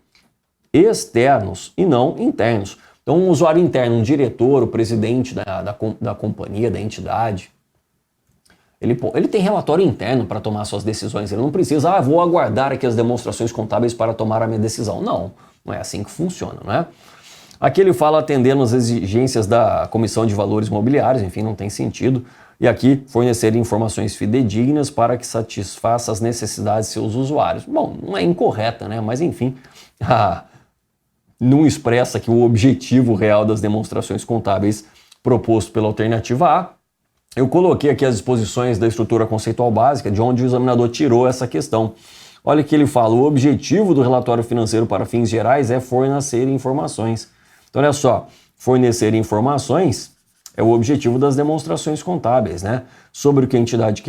Externos e não internos. Então, um usuário interno, um diretor, o presidente da companhia, da entidade, ele tem relatório interno para tomar suas decisões. Ele não precisa, vou aguardar aqui as demonstrações contábeis para tomar a minha decisão. Não é assim que funciona, não é? Aqui ele fala atendendo às exigências da Comissão de Valores Mobiliários, enfim, não tem sentido. E aqui fornecer informações fidedignas para que satisfaça as necessidades de seus usuários. Bom, não é incorreta, né? Mas enfim, não expressa aqui o objetivo real das demonstrações contábeis proposto pela alternativa A. Eu coloquei aqui as exposições da estrutura conceitual básica, de onde o examinador tirou essa questão. Olha que ele fala, o objetivo do relatório financeiro para fins gerais é fornecer informações. Então olha só, fornecer informações é o objetivo das demonstrações contábeis, né? Sobre a entidade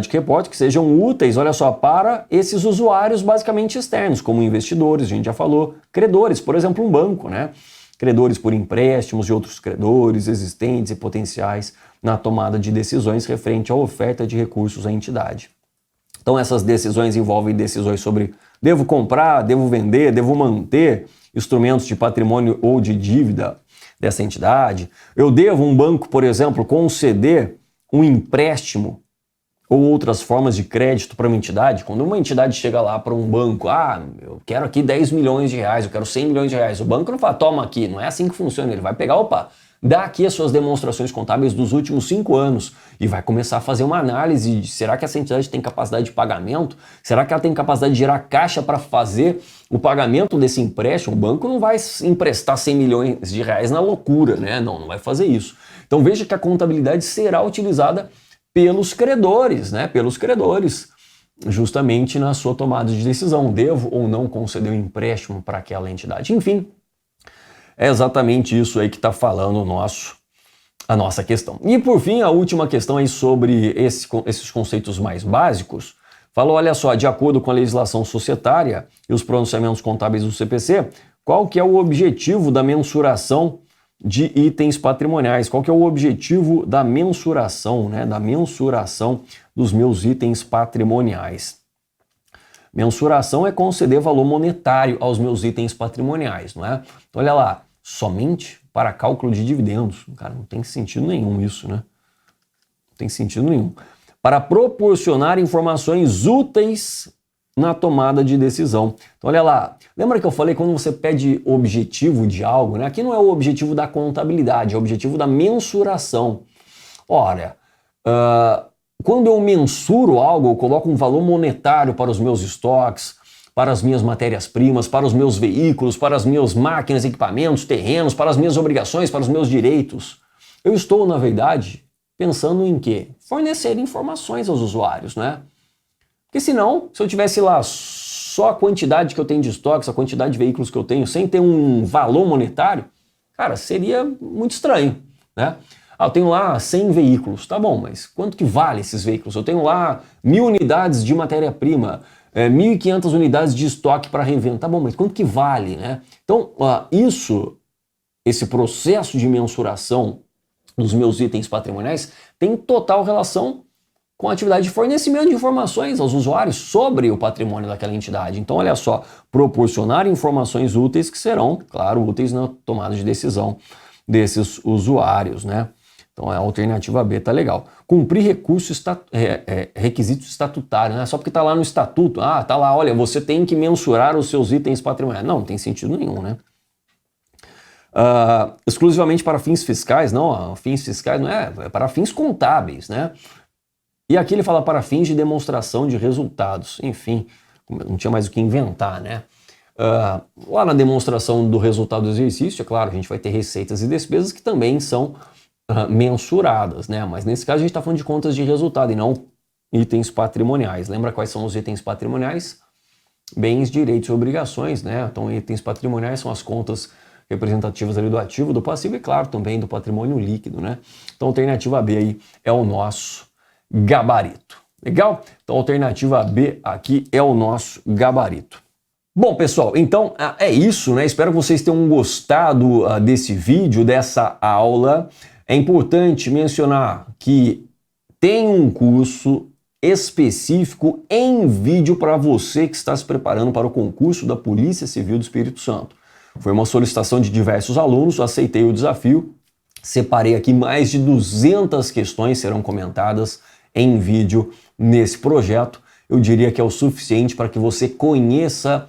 que reporta, que sejam úteis, olha só, para esses usuários basicamente externos, como investidores, a gente já falou, credores, por exemplo, um banco, né? Credores por empréstimos e outros credores existentes e potenciais na tomada de decisões referente à oferta de recursos à entidade. Então essas decisões envolvem decisões sobre devo comprar, devo vender, devo manter instrumentos de patrimônio ou de dívida dessa entidade. Eu devo um banco, por exemplo, conceder um empréstimo ou outras formas de crédito para uma entidade. Quando uma entidade chega lá para um banco, eu quero aqui 10 milhões de reais, eu quero 100 milhões de reais. O banco não fala, toma aqui, não é assim que funciona. Ele vai pegar, dá aqui as suas demonstrações contábeis dos últimos 5 anos e vai começar a fazer uma análise de será que essa entidade tem capacidade de pagamento? Será que ela tem capacidade de gerar caixa para fazer o pagamento desse empréstimo? O banco não vai emprestar 100 milhões de reais na loucura, né? Não vai fazer isso. Então veja que a contabilidade será utilizada pelos credores, né? Pelos credores, justamente na sua tomada de decisão. Devo ou não conceder um empréstimo para aquela entidade? Enfim, é exatamente isso aí que está falando a nossa questão. E por fim, a última questão aí sobre esses conceitos mais básicos. Falou, olha só, de acordo com a legislação societária e os pronunciamentos contábeis do CPC, qual que é o objetivo da mensuração de itens patrimoniais? Qual que é o objetivo da mensuração, né? Da mensuração dos meus itens patrimoniais. Mensuração é conceder valor monetário aos meus itens patrimoniais, não é? Então, olha lá, somente para cálculo de dividendos. Cara, não tem sentido nenhum isso, né? Não tem sentido nenhum. Para proporcionar informações úteis na tomada de decisão. Então, olha lá, lembra que eu falei quando você pede objetivo de algo, né? Aqui não é o objetivo da contabilidade, é o objetivo da mensuração. Olha, quando eu mensuro algo, eu coloco um valor monetário para os meus estoques, para as minhas matérias-primas, para os meus veículos, para as minhas máquinas, equipamentos, terrenos, para as minhas obrigações, para os meus direitos. Eu estou, na verdade, pensando em quê? Fornecer informações aos usuários, né? Porque senão, se eu tivesse lá só a quantidade que eu tenho de estoques, a quantidade de veículos que eu tenho, sem ter um valor monetário, cara, seria muito estranho, né? Eu tenho lá 100 veículos, tá bom, mas quanto que vale esses veículos? Eu tenho lá 1000 unidades de matéria-prima, 1.500 unidades de estoque para revenda, tá bom, mas quanto que vale, né? Então, esse processo de mensuração dos meus itens patrimoniais tem total relação com a atividade de fornecimento de informações aos usuários sobre o patrimônio daquela entidade. Então, olha só, proporcionar informações úteis que serão, claro, úteis na tomada de decisão desses usuários, né? Então, a alternativa B tá legal. Cumprir requisitos estatutários, né? Só porque tá lá no estatuto, tá lá, olha, você tem que mensurar os seus itens patrimoniais. Não tem sentido nenhum, né? Exclusivamente para fins fiscais, não, fins fiscais não é para fins contábeis, né? E aqui ele fala para fins de demonstração de resultados, enfim, não tinha mais o que inventar, né? Lá na demonstração do resultado do exercício, é claro, a gente vai ter receitas e despesas que também são mensuradas, né? Mas nesse caso a gente está falando de contas de resultado e não itens patrimoniais. Lembra quais são os itens patrimoniais? Bens, direitos e obrigações, né? Então, itens patrimoniais são as contas representativas ali do ativo, do passivo e, claro, também do patrimônio líquido, né? Então, a alternativa B aí é o nosso gabarito. Legal? Então, a alternativa B aqui é o nosso gabarito. Bom, pessoal, então é isso, né? Espero que vocês tenham gostado desse vídeo, dessa aula. É importante mencionar que tem um curso específico em vídeo para você que está se preparando para o concurso da Polícia Civil do Espírito Santo. Foi uma solicitação de diversos alunos, aceitei o desafio, separei aqui mais de 200 questões serão comentadas em vídeo nesse projeto. Eu diria que é o suficiente para que você conheça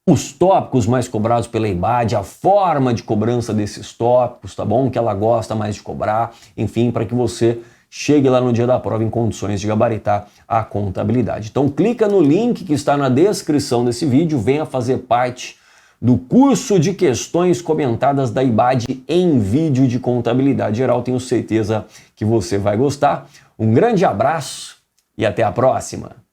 os tópicos mais cobrados pela IBAD, a forma de cobrança desses tópicos, tá bom? Que ela gosta mais de cobrar, enfim, para que você chegue lá no dia da prova em condições de gabaritar a contabilidade. Então clica no link que está na descrição desse vídeo, venha fazer parte do curso de questões comentadas da IBAD em vídeo de contabilidade geral. Tenho certeza que você vai gostar. Um grande abraço e até a próxima!